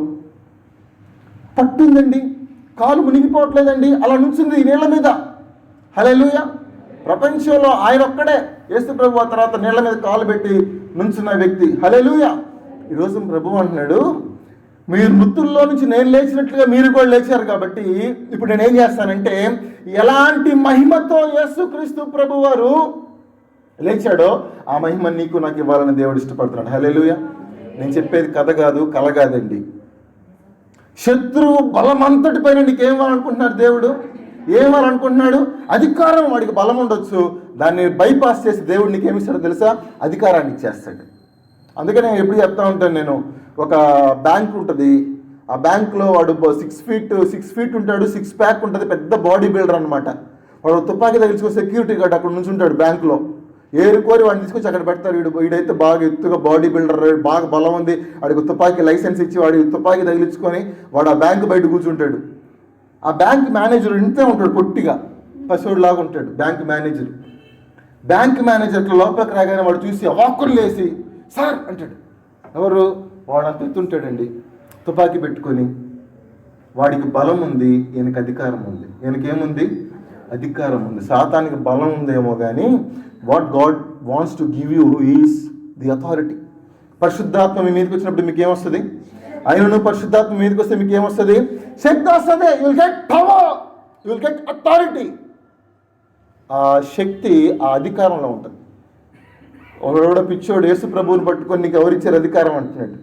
పట్టిందండి, కాలు మునిగిపోవట్లేదండి, అలా నుంచింది నీళ్ళ మీద. హల్లెలూయా. ప్రపంచంలో ఆయన ఒక్కడే యేసు ప్రభు ఆ తర్వాత నీళ్ళ మీద కాలు పెట్టి నుంచున్న వ్యక్తి. హల్లెలూయా. ఈరోజు ప్రభు అంటున్నాడు, మీరు మృతుల్లో నుంచి నేను లేచినట్లుగా మీరు కూడా లేచారు కాబట్టి ఇప్పుడు నేనేం చేస్తానంటే, ఎలాంటి మహిమతో యేసుక్రీస్తు ప్రభు వారు లేచాడో ఆ మహిమ నీకు నాకు ఇవ్వాలని దేవుడు ఇష్టపడుతున్నాడు. హల్లెలూయా. నేను చెప్పేది కథ కాదు, కల కాదండి. శత్రువు బలమంతటి పైన నీకేమనుకుంటున్నాడు దేవుడు? ఏమనుకుంటున్నాడు? అధికారం. వాడికి బలం ఉండొచ్చు, దాన్ని బైపాస్ చేసి దేవుడు నీకేమిస్తాడో తెలుసా? అధికారాన్ని ఇచ్చేస్తాడు. అందుకే నేను ఎప్పుడు చెప్తా ఉంటాను, నేను ఒక బ్యాంక్ ఉంటుంది, ఆ బ్యాంకులో వాడు 6 ఫీట్ ఉంటాడు, 6 ప్యాక్ ఉంటుంది, పెద్ద బాడీ బిల్డర్ అనమాట. వాడు తుపాకీ తగిలించుకో సెక్యూరిటీ గార్డ్ అక్కడ నుంచి ఉంటాడు బ్యాంకులో. ఏరుకోరి వాడిని తీసుకొచ్చి అక్కడ పెడతారు. వీడైతే బాగా ఎత్తుగా బాడీ బిల్డర్, బాగా బలం ఉంది, వాడికి తుపాకీ లైసెన్స్ ఇచ్చి వాడి తుపాకీ తగిలించుకొని వాడు ఆ బ్యాంకు బయట కూర్చుంటాడు. ఆ బ్యాంక్ మేనేజర్ ఇంతే ఉంటాడు, పొట్టిగా పశువుడిలాగా ఉంటాడు బ్యాంక్ మేనేజర్. బ్యాంక్ మేనేజర్ అట్లా లోపలికి రాగానే వాడు చూసి అవాక్కులు లేసి సార్ అంటాడు. ఎవరు? వాడు అంత ఎత్తుంటాడండి, తుపాకీ పెట్టుకొని. వాడికి బలం ఉంది, ఈయనకి అధికారం ఉంది. ఈయనకేముంది? అధికారం ఉంది. సాతానికి బలం ఉందేమో కానీ what God wants to give you is the authority. పరిశుద్ధాత్మ మీ మీదకి వచ్చినప్పుడు మీకు ఏమొస్తుంది? ఆయనను పరిశుద్ధాత్మ మీదకి వస్తే మీకు ఏమొస్తుంది? శక్తి వస్తుంది. You will get power, you will get authority. ఆ శక్తి ఆ అధికారంలో ఉంటుంది. ఒకడెవడో పిచ్చోడు యేసు ప్రభువుని పట్టుకొని నీకు ఎవరిచ్చారు అధికారం అంటున్నాడు.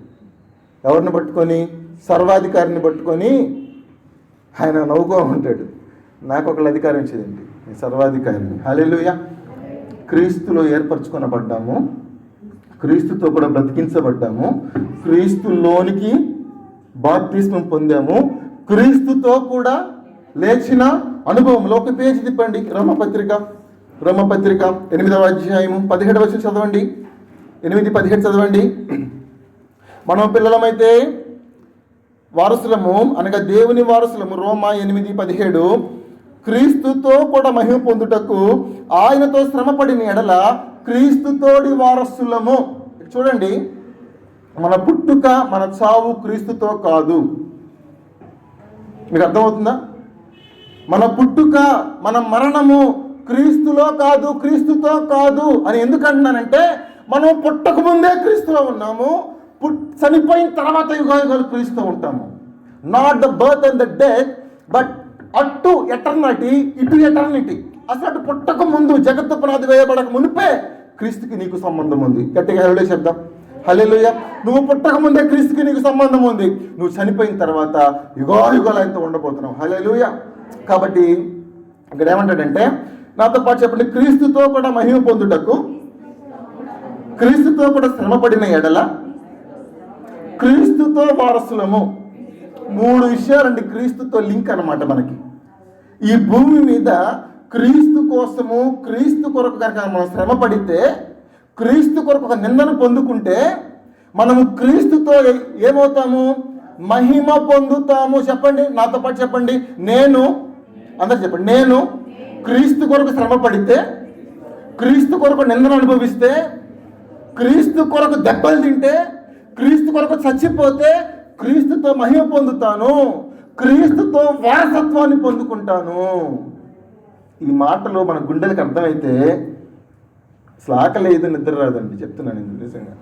ఎవరిని పట్టుకొని? సర్వాధికారిని పట్టుకొని ఆయన నవ్వుకో ఉంటాడు. నాకు ఒకళ్ళు అధికారం ఇచ్చేదండి, నేను సర్వాధికారిని. హల్లెలూయా. క్రీస్తులో ఏర్పరచుకొనబడ్డాము, క్రీస్తుతో కూడా బ్రతికించబడ్డాము, క్రీస్తులోనికి బాప్తిస్మం పొందాము, క్రీస్తుతో కూడా లేచిన అనుభవంలో. ఒక పేజీ తిప్పండి, రోమపత్రిక 8వ అధ్యాయము 17వ వచనం చదవండి. 8:17 చదవండి. మనం పిల్లలమైతే వారసులము, అనగా దేవుని వారసులము. రోమా 8:17. క్రీస్తుతో కూడా మహిమ పొందుటకు ఆయనతో శ్రమపడిన ఎడల క్రీస్తుతోడి వారసులము. చూడండి, మన పుట్టుక మన చావు క్రీస్తుతో కాదు. మీకు అర్థమవుతుందా? మన పుట్టుక మన మరణము క్రీస్తులో కాదు, క్రీస్తుతో కాదు అని ఎందుకు అంటున్నానంటే, మనం పుట్టక ముందే క్రీస్తులో ఉన్నాము, చనిపోయిన తర్వాత యుగాలు క్రీస్తుతో ఉంటాము. Not the birth and the death, but అటు ఎటర్నిటీ, ఇటు ఎటర్నిటీ. అసలు అటు పుట్టక ముందు, జగత్తు పునాది వేయబడక మునిపే క్రీస్తుకి నీకు సంబంధం ఉంది. గట్టిగా హల్లెలూయా చెప్దాం. హల్లెలూయా. నువ్వు పుట్టక ముందే క్రీస్తుకి నీకు సంబంధం ఉంది. నువ్వు చనిపోయిన తర్వాత యుగాలు ఆయనతో ఉండబోతున్నావు. హల్లెలూయా. కాబట్టి ఇక్కడ ఏమంటాడంటే, నాతో పాటు చెప్పండి, క్రీస్తుతో కూడా మహిమ పొందుటకు, క్రీస్తుతో కూడా శ్రమపడిన ఎడల క్రీస్తుతో వారసులము. 3 విషయాలండి క్రీస్తుతో లింక్ అన్నమాట. మనకి ఈ భూమి మీద క్రీస్తు కోసము, క్రీస్తు కొరకు కనుక మనం శ్రమ పడితే, క్రీస్తు కొరకు ఒక నిందను పొందుకుంటే, మనము క్రీస్తుతో ఏమవుతాము? మహిమ పొందుతాము. చెప్పండి, నాతో పాటు చెప్పండి. అందరు చెప్పండి. నేను క్రీస్తు కొరకు శ్రమ పడితే, క్రీస్తు కొరకు నిందను అనుభవిస్తే, క్రీస్తు కొరకు దెబ్బలు తింటే, క్రీస్తు కొరకు చచ్చిపోతే క్రీస్తుతో మహిమ పొందుతాను, క్రీస్తుతో వారసత్వాన్ని పొందుకుంటాను. ఈ మాటలు మన గుండెలకు అర్థమైతే అసలు ఆకలేదు, నిద్ర రాదండి. చెప్తున్నాను నిజంగా.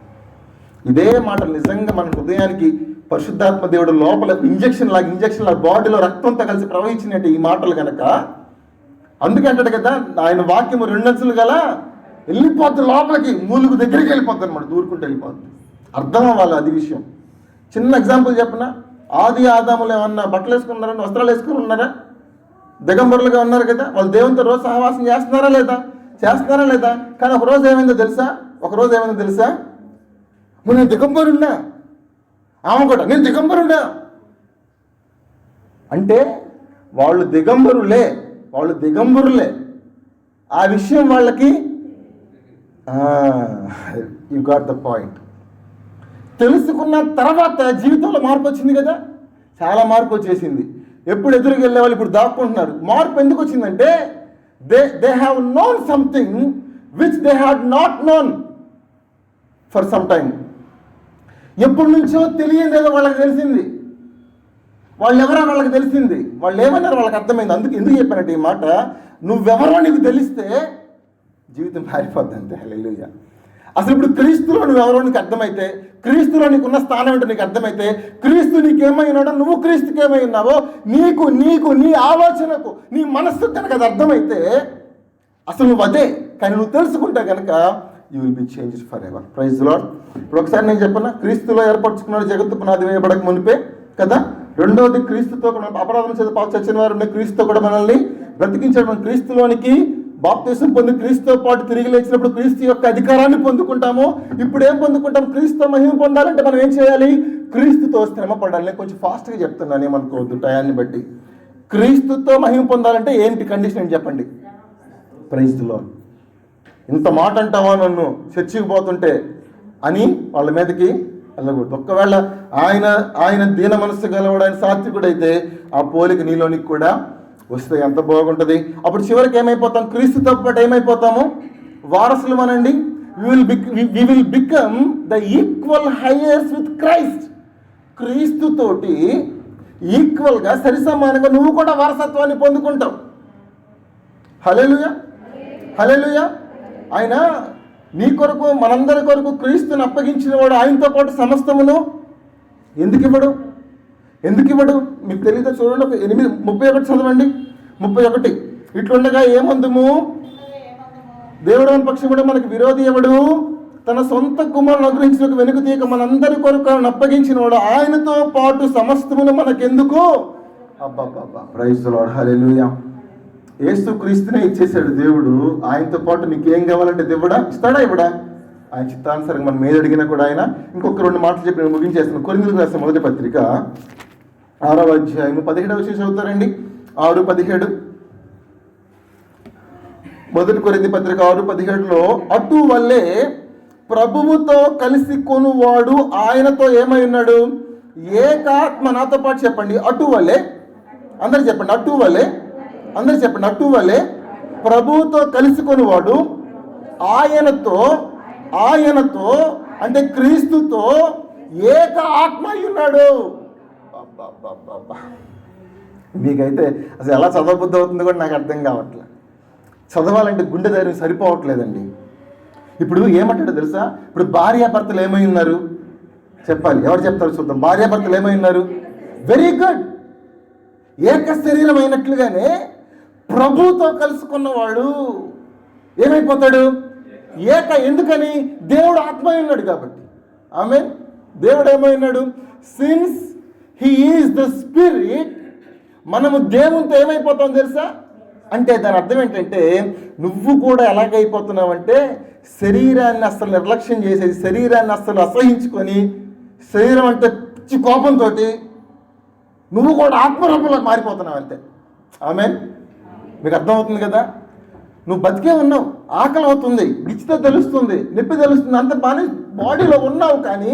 ఇదే మాటలు నిజంగా మన హృదయానికి పరిశుద్ధాత్మ దేవుడు లోపల ఇంజక్షన్ లాగా బాడీలో రక్తంతో కలిసి ప్రవహించినట్టు ఈ మాటలు కనుక. అందుకే అంటాడు కదా, ఆయన వాక్యము 2 అంచులు గల వెళ్ళిపోద్ది లోపలికి, మూలుగు దగ్గరికి వెళ్ళిపోద్ది అనమాట, దూరుకుంటూ వెళ్ళిపోద్ది. అర్థం అవ్వాలి అది విషయం. చిన్న ఎగ్జాంపుల్ చెప్పిన, ఆది ఆదాములు ఏమన్నా బట్టలు వేసుకున్నారా, వస్త్రాలు వేసుకుని ఉన్నారా? దిగంబరులుగా ఉన్నారు కదా. వాళ్ళు దేవునితో రోజు సహవాసం చేస్తున్నారా లేదా? కానీ ఒకరోజు ఏమైందో తెలుసా? నేను దిగంబరున్నా, ఆమె కూడా నేను దిగంబరున్నా అంటే వాళ్ళు దిగంబరులే. ఆ విషయం వాళ్ళకి యు గాట్ ద పాయింట్. తెలుసుకున్న తర్వాత జీవితంలో మార్పు వచ్చింది కదా, చాలా మార్పు వచ్చేసింది. ఎప్పుడు ఎదురుకు వెళ్ళే వాళ్ళు ఇప్పుడు దాక్కుంటున్నారు. మార్పు ఎందుకు వచ్చిందంటే, they have known something which they had not known for some time. ఎప్పటి నుంచో తెలియదేదో వాళ్ళకి తెలిసింది. వాళ్ళు ఎవరో వాళ్ళకి తెలిసింది. వాళ్ళు ఏమన్నారో వాళ్ళకి అర్థమైంది. ఎందుకు చెప్పానంటే ఈ మాట, నువ్వెవరో నీకు తెలిస్తే జీవితం మారిపోద్ది అంతే. హల్లెలూయా. అసలు ఇప్పుడు క్రీస్తులో నువ్వెవరో నీకు అర్థమైతే, క్రీస్తులో నీకున్న స్థానం ఏంటో నీకు అర్థమైతే, క్రీస్తు నీకేమైనాడో, నువ్వు క్రీస్తుకి ఏమై ఉన్నావో నీకు నీ ఆలోచనకు, నీ మనస్సుకు కనుక అది అర్థమైతే అసలు నువ్వు అదే. కానీ నువ్వు తెలుసుకుంటే కనుక you will be changed forever. Praise the lord. ఇప్పుడు ఒకసారి నేను చెప్పన్నా, క్రీస్తులో ఏర్పరచుకున్నాడు జగత్తు పునాది వేయబడక మునిపే కదా. రెండవది, క్రీస్తుతో అపరాధం చేత పాపం చచ్చిన వారు క్రీస్తుతో కూడా మనల్ని బ్రతికించాడు. మనం క్రీస్తులోనికి బాప్తిసం పొంది క్రీస్తుతో పాటు తిరిగి లేచినప్పుడు క్రీస్తు యొక్క అధికారాన్ని పొందుకుంటాము. ఇప్పుడు ఏం పొందుకుంటాం? క్రీస్తుతో మహిమ పొందాలంటే మనం ఏం చేయాలి? క్రీస్తుతో శ్రమ పడాలి. నేను కొంచెం ఫాస్ట్గా చెప్తున్నాను, ఏమనుకోవద్దు టయాన్ని బట్టి. క్రీస్తుతో మహిమ పొందాలంటే ఏంటి కండిషన్ అని చెప్పండి. Praise the lord. ఇంత మాట అంటావా నన్ను చర్చికి పోతుంటే అని వాళ్ళ మీదకి వెళ్ళకూడదు. ఒక్కవేళ ఆయన దీన మనస్సు గలవాడు, ఆయన సాత్వికుడైతే ఆ పోలిక నీలోనికి కూడా వస్తే ఎంత బాగుంటుంది. అప్పుడు చివరికి ఏమైపోతాం? క్రీస్తుతో పాటు ఏమైపోతాము? వారసులు అనండి. We will become the equal heirs with Christ. క్రీస్తుతోటి ఈక్వల్గా సరిసమానంగా నువ్వు కూడా వారసత్వాన్ని పొందుకుంటావు. హల్లెలూయా, హల్లెలూయా. ఆయన నీ కొరకు, మనందరి కొరకు క్రీస్తుని అప్పగించిన వాడు. ఆయనతో పాటు సమస్తమును ఎందుకు ఇవ్వడు? మీకు తెలియదు. చూడండి, 8:31 చదవండి. 31. ఇట్లుండగా ఏమందుము, దేవుడు పక్షం కూడా మనకి విరోధి ఎవడు? తన సొంత కుమారుని అనుగ్రహించిన వెనుక తీయక మనందరి కొరకు అప్పగించిన వాడు. ఆయనతో పాటు సమస్తమును మనకెందుకు? అబ్బా. Praise the Lord. హల్లెలూయా. యేసు క్రీస్తునే ఇచ్చేసాడు దేవుడు. ఆయనతో పాటు నీకేం కావాలంటే ఇస్తాడా? ఆయన చిత్తానుసారంగా మనం ఏది అడిగినా కూడా ఆయన. ఇంకొక 2 మాటలు చెప్పి నేను ముగించేస్తాను. కొరింథీయులకు రాసిన మొదటి పత్రిక 6వ అధ్యాయం 17వ వచనం చదువుతారండి. 6:17. మొదటి కొరింథీ పత్రిక 6:17లో, అటు వల్లే ప్రభువుతో కలిసి కొనువాడు ఆయనతో ఏమై ఉన్నాడు? ఏకాత్మ. నాతో పాటు చెప్పండి, అటు వల్లే. అందరు చెప్పండి, అటు వల్లే. అందరు చెప్పండి, అటు వల్లే ప్రభువుతో కలిసి కొనువాడు ఆయనతో అంటే క్రీస్తుతో ఏక ఆత్మ అయి ఉన్నాడు. మీకైతే అసలు ఎలా చదవబుద్ధి అవుతుందో కూడా నాకు అర్థం కావట్లేదు. చదవాలంటే గుండె ధైర్యం సరిపోవట్లేదండి. ఇప్పుడు ఏమంటాడో తెలుసా? ఇప్పుడు భార్యాభర్తలు ఏమై ఉన్నారు చెప్పాలి. ఎవరు చెప్తారు చూద్దాం. భార్యాభర్తలు ఏమై ఉన్నారు? Very good. ఏక శరీరం అయినట్లుగానే ప్రభువుతో కలుసుకున్నవాడు ఏమైపోతాడు? ఎందుకని? దేవుడు ఆత్మ ఉన్నాడు కాబట్టి. ఆమేన్. దేవుడు ఏమై ఉన్నాడు? Since he is the spirit, మనము దేవునితో ఏమైపోతాం తెలుసా? అంటే దాని అర్థం ఏంటంటే, నువ్వు కూడా ఎలాగైపోతున్నావంటే శరీరాన్ని అస్సలు నిర్లక్ష్యం చేసేది, శరీరాన్ని అస్సలు అసహించుకొని, శరీరం అంటే పిచ్చి కోపంతో నువ్వు కూడా ఆత్మరూపంలోకి మారిపోతున్నావు అంతే. ఆమేన్. మీకు అర్థమవుతుంది కదా? నువ్వు బతికే ఉన్నావు, ఆకలి అవుతుంది, గిచ్చితో తెలుస్తుంది, నొప్పి తెలుస్తుంది, అంత బాగానే బాడీలో ఉన్నావు, కానీ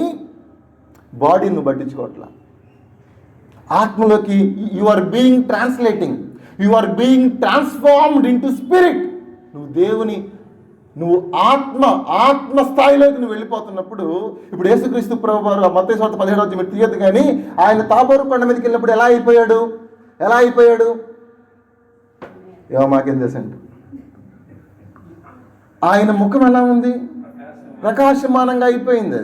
బాడీ నువ్వు పట్టించుకోవట్లా. ఆత్మలోకి you are being transformed into spirit. నువ్వు ఆత్మ స్థాయిలోకి నువ్వు వెళ్ళిపోతున్నప్పుడు, ఇప్పుడు యేసుక్రీస్తు ప్రభువారు మత్తయి సువార్త 17వ మీరు తీయద్దు కానీ, ఆయన తాబోరు కొండ మీదకి వెళ్ళినప్పుడు ఎలా అయిపోయాడు? ఏమో మాకేం తెలుసండి. ఆయన ముఖం ఎలా ఉంది? ప్రకాశమానంగా అయిపోయింది.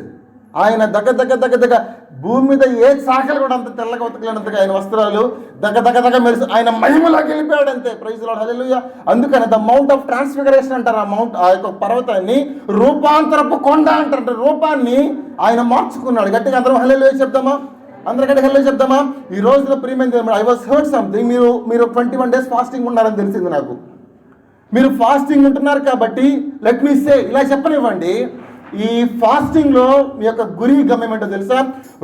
ఆయన దగ్గ భూమి మీద ఏ శాఖలు కూడా అంత తెల్లగా ఉతకలేనంతగా ఆయన వస్త్రాలు దగ్గ మెరుసు, ఆయన మహిమలోకి వెళ్ళిపోయాడు అంతే. Praise the Lord. హల్లెలూయా. అందుకని ద మౌంట్ ఆఫ్ ట్రాన్స్ఫిగరేషన్ అంటారు. ఆ యొక్క పర్వతాన్ని రూపాంతరపు కొండ అంటారు. రూపాన్ని ఆయన మార్చుకున్నాడు. గట్టిగా అందరం హల్లెలూయా చెప్దామా? అందరికంటే హల్లెలూయా చెప్దామా? ఈ రోజున ప్రియమైన ఐ వాస్ హర్డ్ సంథింగ్. మీరు 21 days ఫాస్టింగ్ ఉన్నారని తెలిసింది నాకు. మీరు ఫాస్టింగ్ ఉంటున్నారు కాబట్టి లెట్ మీ సే, ఇలా చెప్పనివ్వండి, ఈ ఫాస్టింగ్లో మీ యొక్క గురి గమ్యం ఏంటో తెలుసా?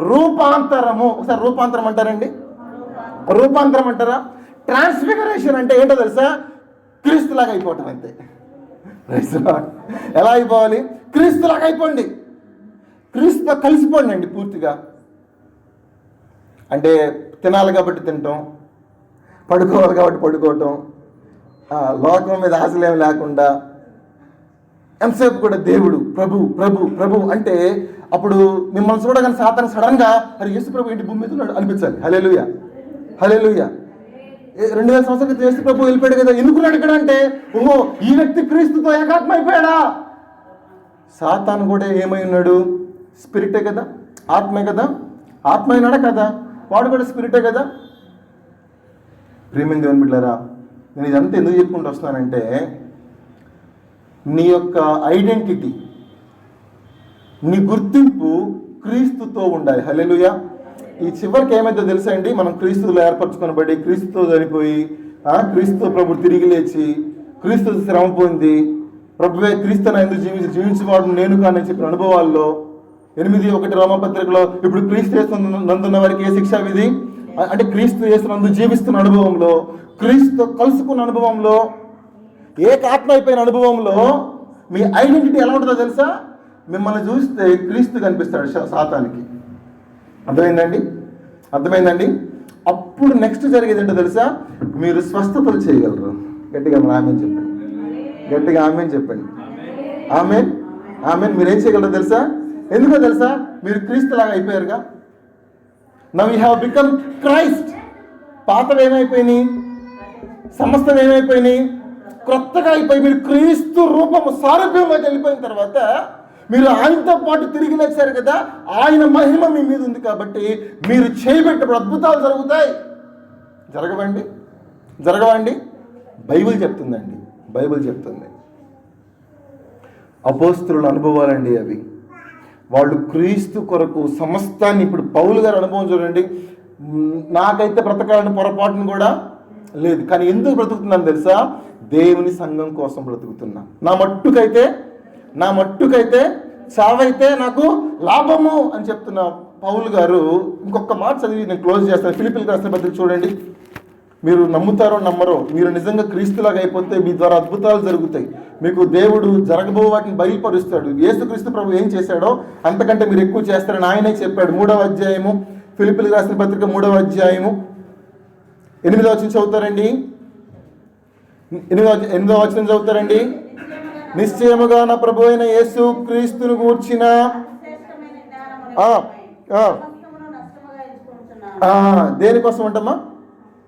రూపాంతరము. ఒకసారి రూపాంతరం అంటారండి? రూపాంతరం అంటారా? ట్రాన్స్ఫిగరేషన్ అంటే ఏంటో తెలుసా? క్రీస్తులాగా అయిపోవటం అంతే. ఎలా అయిపోవాలి? క్రీస్తులాగా అయిపోండి. క్రీస్తుతో కలిసిపోండి అండి పూర్తిగా. అంటే తినాలి కాబట్టి తినటం, పడుకోవాలి కాబట్టి పడుకోవటం, లోకం మీద ఆశలేం లేకుండా ఎంతసేపు కూడా దేవుడు ప్రభు ప్రభు ప్రభు అంటే అప్పుడు మిమ్మల్ని చూడగానే సాతాను సడన్గా అరే యేసు ప్రభు ఏంటి భూమి మీద ఉన్నాడు అనిపించాలి. హల్లెలూయా, హల్లెలూయా. 2000 సంవత్సరాల క్రితం యేసు ప్రభు వెళ్ళిపోయాడు కదా, ఎందుకున్నాడు ఇక్కడ అంటే ఓహో ఈ వ్యక్తి క్రీస్తుతో ఏకాత్మ అయిపోయాడా. సాతాను కూడా ఏమై ఉన్నాడు? స్పిరిటే కదా, ఆత్మే కదా, ఆత్మ అయినాడా కదా, వాడు కూడా స్పిరిటే కదా. ప్రియమైన దేవుని బిడ్డలారా, నేను ఇదంతా ఎందుకు చెప్పుకుంటూ వస్తున్నానంటే నీ యొక్క ఐడెంటిటీ, నీ గుర్తింపు క్రీస్తుతో ఉండాలి. హల్లెలూయా. ఈ చివరికి ఏమైతే తెలుసా అండి, మనం క్రీస్తులో ఏర్పరచుకొనబడి క్రీస్తుతో చనిపోయి క్రీస్తుతో ప్రభు తిరిగి లేచి క్రీస్తు శ్రమ పొంది ప్రభువే క్రీస్తు ఎందుకు జీవించేవాడు నేను కానీ చెప్పిన అనుభవాల్లో 8:1 రోమపత్రికలో ఇప్పుడు క్రీస్తు యేసునందున్న వారికి ఏ శిక్షా విధి అంటే క్రీస్తు యేసునందు జీవిస్తున్న అనుభవంలో, క్రీస్తు కలుసుకున్న అనుభవంలో, ఏకాత్మ అయిపోయిన అనుభవంలో మీ ఐడెంటిటీ ఎలా ఉంటుందో తెలుసా? మిమ్మల్ని చూస్తే క్రీస్తు కనిపిస్తాడు సాతానికి. అర్థమైందండి? అర్థమైందండి? అప్పుడు నెక్స్ట్ జరిగేది ఏంటో తెలుసా? మీరు స్వస్థతలు చేయగలరు. గట్టిగా ఆమెన్ చెప్పండి, గట్టిగా ఆమెన్ చెప్పండి. Amen, amen. మీరు ఏం చేయగలరు తెలుసా? ఎందుకో తెలుసా? మీరు క్రీస్తులాగా అయిపోయారుగా. Now you have become Christ. పాతవి ఏమైపోయినాయి? సమస్తం ఏమైపోయినాయి? క్రొత్తగా అయిపోయి మీరు క్రీస్తు రూపము సారూప్యంలోకి వెళ్ళిపోయిన తర్వాత మీరు ఆయనతో పాటు తిరిగి లేచారు కదా, ఆయన మహిమ మీ మీద ఉంది కాబట్టి మీరు చేయబెట్టినప్పుడు అద్భుతాలు జరుగుతాయి. జరగవండి? జరగవండి? బైబిల్ చెప్తుందండి, బైబిల్ చెప్తుంది. అపోస్తలుల అనుభవాలండి అవి. వాళ్ళు క్రీస్తు కొరకు సమస్తాన్ని, ఇప్పుడు పౌలు గారి అనుభవం చూడండి. నాకైతే బ్రతకాలని పొరపాటును కూడా లేదు, కానీ ఎందుకు బ్రతుకుతున్నాను తెలుసా? దేవుని సంఘం కోసం బ్రతుకుతున్నా. నా మట్టుకైతే చావైతే నాకు లాభము అని చెప్తున్న పౌలు గారు ఇంకొక మాట చదివి నేను క్లోజ్ చేస్తాను. ఫిలిప్పీయులకు రాసిన పత్రిక చూడండి. మీరు నమ్ముతారో నమ్మరో, మీరు నిజంగా క్రీస్తులాగా అయిపోతే మీ ద్వారా అద్భుతాలు జరుగుతాయి. మీకు దేవుడు జరగబో వాటిని బయలుపరుస్తాడు. యేసుక్రీస్తు ప్రభు ఏం చేశాడో అంతకంటే మీరు ఎక్కువ చేస్తారని ఆయనే చెప్పాడు. 3వ అధ్యాయము ఫిలిప్పీయులకు రాసిన పత్రిక 3వ అధ్యాయము 8వ వచనం చదువుతారండి. 8వ వచనం చదువుతారండి. నిశ్చయముగా నా ప్రభు అయిన యేసు క్రీస్తును గూర్చిన దేనికోసం అంటమ్మా?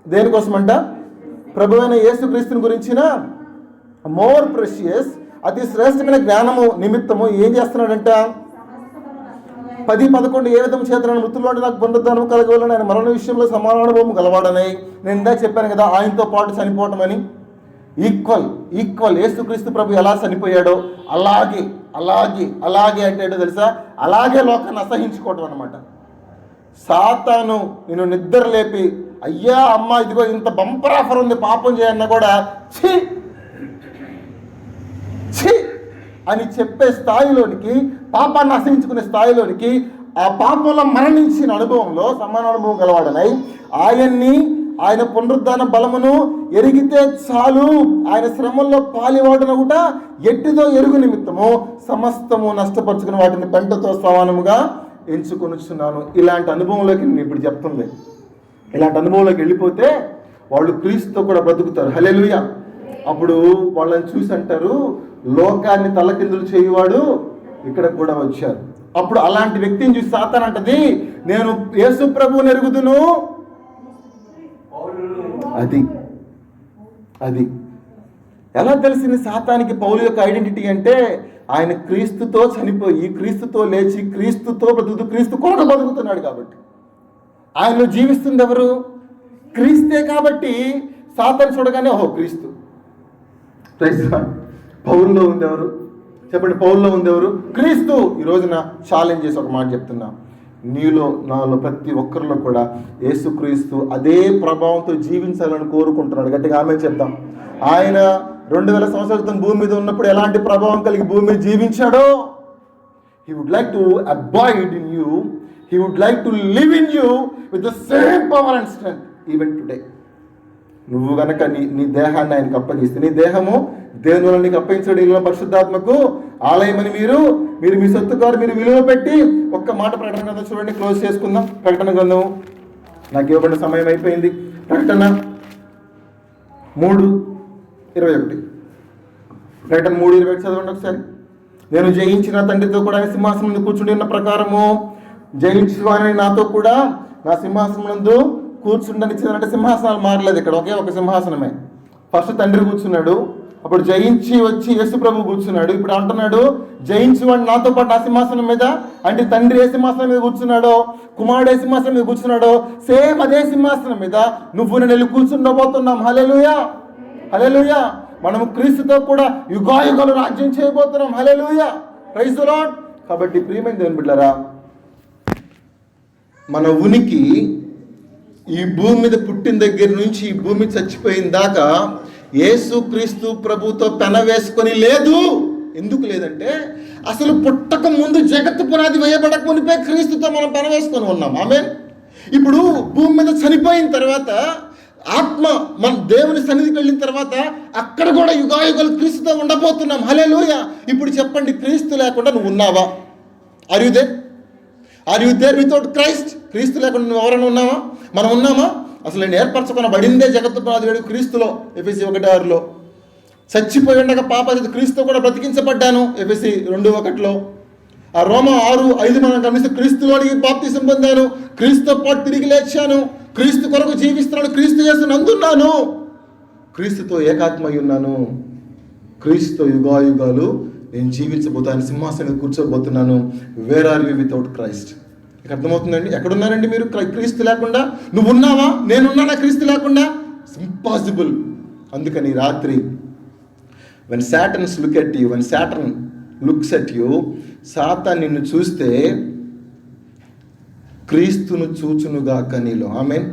దేనికోసం అంట? ప్రభు అయిన యేసు క్రీస్తుని గురించిన మోర్ ప్రెషియస్, అతి శ్రేష్టమైన జ్ఞానము నిమిత్తము ఏం చేస్తున్నాడంట? 10:11 ఏ విధం చేతనని మృతుల్లో నాకు పొందుతాను కలగవలని ఆయన మరణ విషయంలో సమాన అనుభవం గలవాడని నేను ఇందాక చెప్పాను కదా, ఆయనతో పాటు చనిపోవటం అని. ఈక్వల్ యేసుక్రీస్తు ప్రభు ఎలా చనిపోయాడో అలాగే అంటే తెలుసా? అలాగే లోకాన్ని అసహించుకోవటం అనమాట. సాతాను నేను నిద్ర లేపి అయ్యా అమ్మ ఇదిగో ఇంత బంపర్ ఆఫర్ ఉంది పాపం చేయన్నా కూడా ఛీ అని చెప్పే స్థాయిలోనికి, పాపాన్ని అసహించుకునే స్థాయిలోనికి, ఆ పాపంలో మరణించిన అనుభవంలో సమాన అనుభవం గలవాడనై ఆయన పునరుద్ధాన బలమును ఎరిగితే చాలు, ఆయన శ్రమల్లో పాలివాడనగుట ఎట్టిదో ఎరుగు నిమిత్తము సమస్తము నష్టపరుచుకుని వాటిని పెంటతో సమానముగా ఎంచుకొనుచున్నాను. ఇలాంటి అనుభవంలోకి నేను ఇప్పుడు చెప్తుంది. ఇలాంటి అనుభవంలోకి వెళ్ళిపోతే వాళ్ళు క్రీస్తుతో కూడా బ్రతుకుతారు. హల్లెలూయా. అప్పుడు వాళ్ళని చూసి అంటారు, లోకాన్ని తలకిందులు చేయువాడు ఇక్కడ కూడా వచ్చారు. అప్పుడు అలాంటి వ్యక్తిని చూసి సాతాను అంటది, నేను యేసు ప్రభువుని ఎరుగుదును. అది ఎలా తెలిసింది సాతానికి పౌలు యొక్క ఐడెంటిటీ అంటే? ఆయన క్రీస్తుతో చనిపోయి క్రీస్తుతో లేచి క్రీస్తుతో బ్రతుకుతూ క్రీస్తు కొరకు బతుకుతున్నాడు కాబట్టి. ఆయనలో జీవిస్తుంది ఎవరు? క్రీస్తే. కాబట్టి సాతాను చూడగానే ఓహో క్రీస్తు. పౌల్లో ఉంది ఎవరు చెప్పండి? పౌల్లో ఉంది ఎవరు? క్రీస్తు. ఈ రోజున ఛాలెంజ్ చేసి ఒక మాట చెప్తున్నా, నీలో నాలో ప్రతి ఒక్కరిలో కూడా యేసుక్రీస్తు అదే ప్రభావంతో జీవించాలని కోరుకుంటున్నాడు. గట్టిగా ఆమె చెప్తాం. ఆయన 2000 సంవత్సరాల క్రితం భూమి మీద ఉన్నప్పుడు ఎలాంటి ప్రభావం కలిగి భూమి మీద జీవించాడో, he would like to abide in you, he would like to live in you with the same power and strength even today. నువ్వు గనక నీ దేహాన్ని ఆయనకు అప్పగిస్తే, నీ దేహము దేవుని వల్ల నీకు అప్పగించడం ఇలా పరిశుద్ధాత్మకు ఆలయమని మీరు మీ సొత్తు కారు మీరు విలువ పెట్టి. ఒక్క మాట ప్రకటన గ్రంథం చూడండి, క్లోజ్ చేసుకుందాం. ప్రకటన గ్రంథం నాకు ఇవ్వబడిన సమయం అయిపోయింది. ప్రకటన 3:21 ప్రకటన 3:21 చదవండి ఒకసారి. నేను జయించిన తండ్రితో కూడా ఆయన సింహాసనం ముందు కూర్చుని ఉన్న ప్రకారము జయించువాని నాతో కూడా నా సింహాసనం నందు కూర్చుండని ఇచ్చిందంటే సింహాసనాలు మారలేదు ఇక్కడ, ఒకే ఒక సింహాసనమే. ఫస్ట్ తండ్రి కూర్చున్నాడు, అప్పుడు జయించి వచ్చి యేసు ప్రభు కూర్చున్నాడు. ఇప్పుడు అంటున్నాడు జయించువాడు నాతో పాటు నా సింహాసనం మీద, అంటే తండ్రి ఏ సింహాసనం మీద కూర్చున్నాడో, కుమారుడు ఏ సింహాసనం మీద కూర్చున్నాడో, సేమ్ అదే సింహాసనం మీద నువ్వు నేను వెళ్ళి కూర్చుండబోతున్నాం. హల్లెలూయా, హల్లెలూయా. మనము క్రీస్తుతో కూడా యుగాయుగాలు రాజ్యం చేయబోతున్నాం. హల్లెలూయా, ప్రైజ్ ది లార్డ్. కాబట్టి ప్రియమైన దేవుని బిడ్డలారా, మన ఉనికి ఈ భూమి మీద పుట్టిన దగ్గర నుంచి ఈ భూమి చచ్చిపోయిన దాకా యేసు క్రీస్తు ప్రభుతో పెన వేసుకొని లేదు. ఎందుకు లేదంటే అసలు పుట్టక ముందు జగత్తు పునాది వేయబడక మునిపే క్రీస్తుతో మనం పెన వేసుకొని ఉన్నాం. ఆమేన్. ఇప్పుడు భూమి మీద చనిపోయిన తర్వాత ఆత్మ మన దేవుని సన్నిధికి వెళ్ళిన తర్వాత అక్కడ కూడా యుగాయుగాలు క్రీస్తుతో ఉండబోతున్నాం. హల్లెలూయా. ఇప్పుడు చెప్పండి, క్రీస్తు లేకుండా నువ్వు ఉన్నావా? Are you there without Christ? క్రీస్తు లేకుండా నువ్వు ఎవరైనా ఉన్నావా? మనం ఉన్నామా? అసలు నేను ఏర్పరచుకొనబడిందే జగత్తు పునాది వేడు క్రీస్తులో. ఎఫెసీ 1:6లో చచ్చిపోయి ఉండగా పాప క్రీస్తు కూడా బ్రతికించబడ్డాను. ఎఫెసీ 2:1లో. ఆ రోమా 6:5 మనం గమనిస్తే క్రీస్తులోనికి బాప్తిసం పొందాను, క్రీస్తుతో పాటు తిరిగి లేచాను, క్రీస్తు కొరకు జీవిస్తున్నాను, క్రీస్తు యేసు నందున్నాను, క్రీస్తుతో ఏకాత్మై ఉన్నాను, క్రీస్తుతో యుగాయుగాలు నేను జీవించబోతాను, సింహాసనం కూర్చోబోతున్నాను. Where are you without Christ? ఇక అర్థమవుతుందండి? ఎక్కడున్నారండి మీరు క్రీస్తు లేకుండా? నువ్వు ఉన్నావా? నేనున్నానా క్రీస్తు లేకుండా? ఇంపాసిబుల్. అందుకని రాత్రి when Satan looks at you, Satan నిన్ను చూస్తే క్రీస్తును చూచునుగాక నీలో. ఆమేన్.